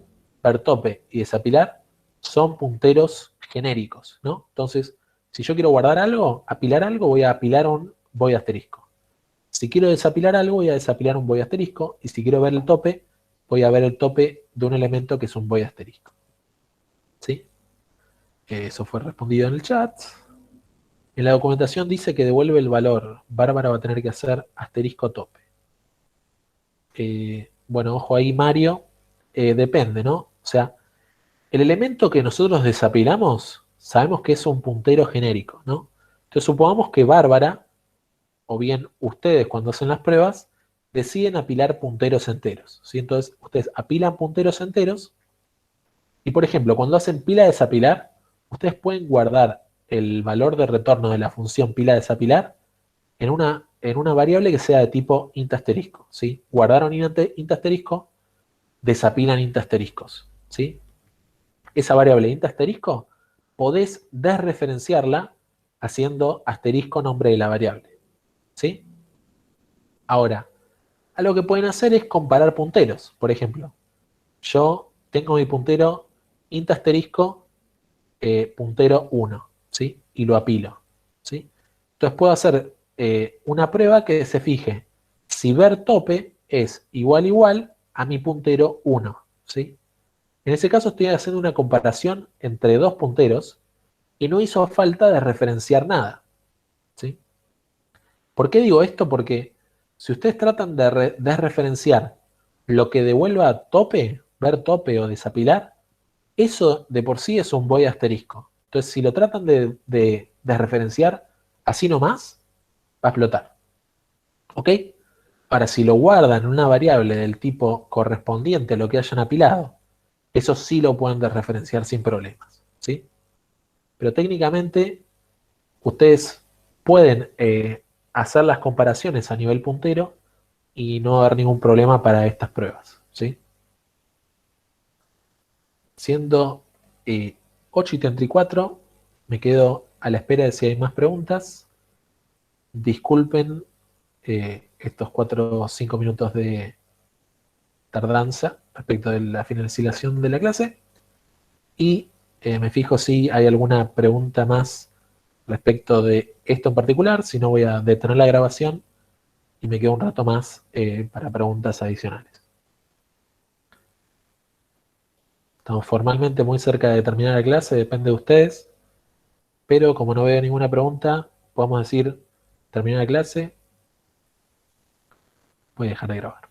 Speaker 2: ver tope y desapilar, son punteros genéricos, ¿no? Entonces, si yo quiero guardar algo, apilar algo, voy a apilar un void asterisco. Si quiero desapilar algo, voy a desapilar un void asterisco. Y si quiero ver el tope, voy a ver el tope de un elemento que es un void asterisco. ¿Sí? Eso fue respondido en el chat. En la documentación dice que devuelve el valor. Bárbara va a tener que hacer asterisco tope. Bueno, ojo ahí, Mario. Depende, ¿no? O sea, el elemento que nosotros desapilamos, sabemos que es un puntero genérico, ¿no? Entonces supongamos que Bárbara, o bien ustedes cuando hacen las pruebas, deciden apilar punteros enteros, ¿sí? Entonces ustedes apilan punteros enteros y, por ejemplo, cuando hacen pila desapilar, ustedes pueden guardar el valor de retorno de la función pila desapilar en una variable que sea de tipo int asterisco, ¿sí? Guardaron int asterisco, desapilan int asteriscos, ¿sí? Esa variable int asterisco podés desreferenciarla haciendo asterisco nombre de la variable, ¿sí? Ahora, algo que pueden hacer es comparar punteros. Por ejemplo, yo tengo mi puntero int asterisco puntero 1, ¿sí? Y lo apilo, ¿sí? Entonces puedo hacer una prueba que se fije si ver tope es igual a mi puntero 1, ¿sí? En ese caso estoy haciendo una comparación entre dos punteros y no hizo falta de referenciar nada, ¿sí? ¿Por qué digo esto? Porque si ustedes tratan de referenciar lo que devuelva tope, ver tope o desapilar, eso de por sí es un void asterisco. Entonces, si lo tratan de referenciar así nomás, va a explotar. ¿Ok? Ahora, si lo guardan en una variable del tipo correspondiente a lo que hayan apilado, eso sí lo pueden desreferenciar sin problemas. ¿Sí? Pero técnicamente, ustedes pueden hacer las comparaciones a nivel puntero y no haber ningún problema para estas pruebas. ¿Sí? Siendo 8:34, me quedo a la espera de si hay más preguntas. Disculpen estos 4 o 5 minutos de tardanza respecto de la finalización de la clase. Y me fijo si hay alguna pregunta más respecto de esto en particular. Si no, voy a detener la grabación y me quedo un rato más para preguntas adicionales. Estamos formalmente muy cerca de terminar la clase, depende de ustedes. Pero como no veo ninguna pregunta, podemos decir terminar la clase. Voy a dejar de grabar.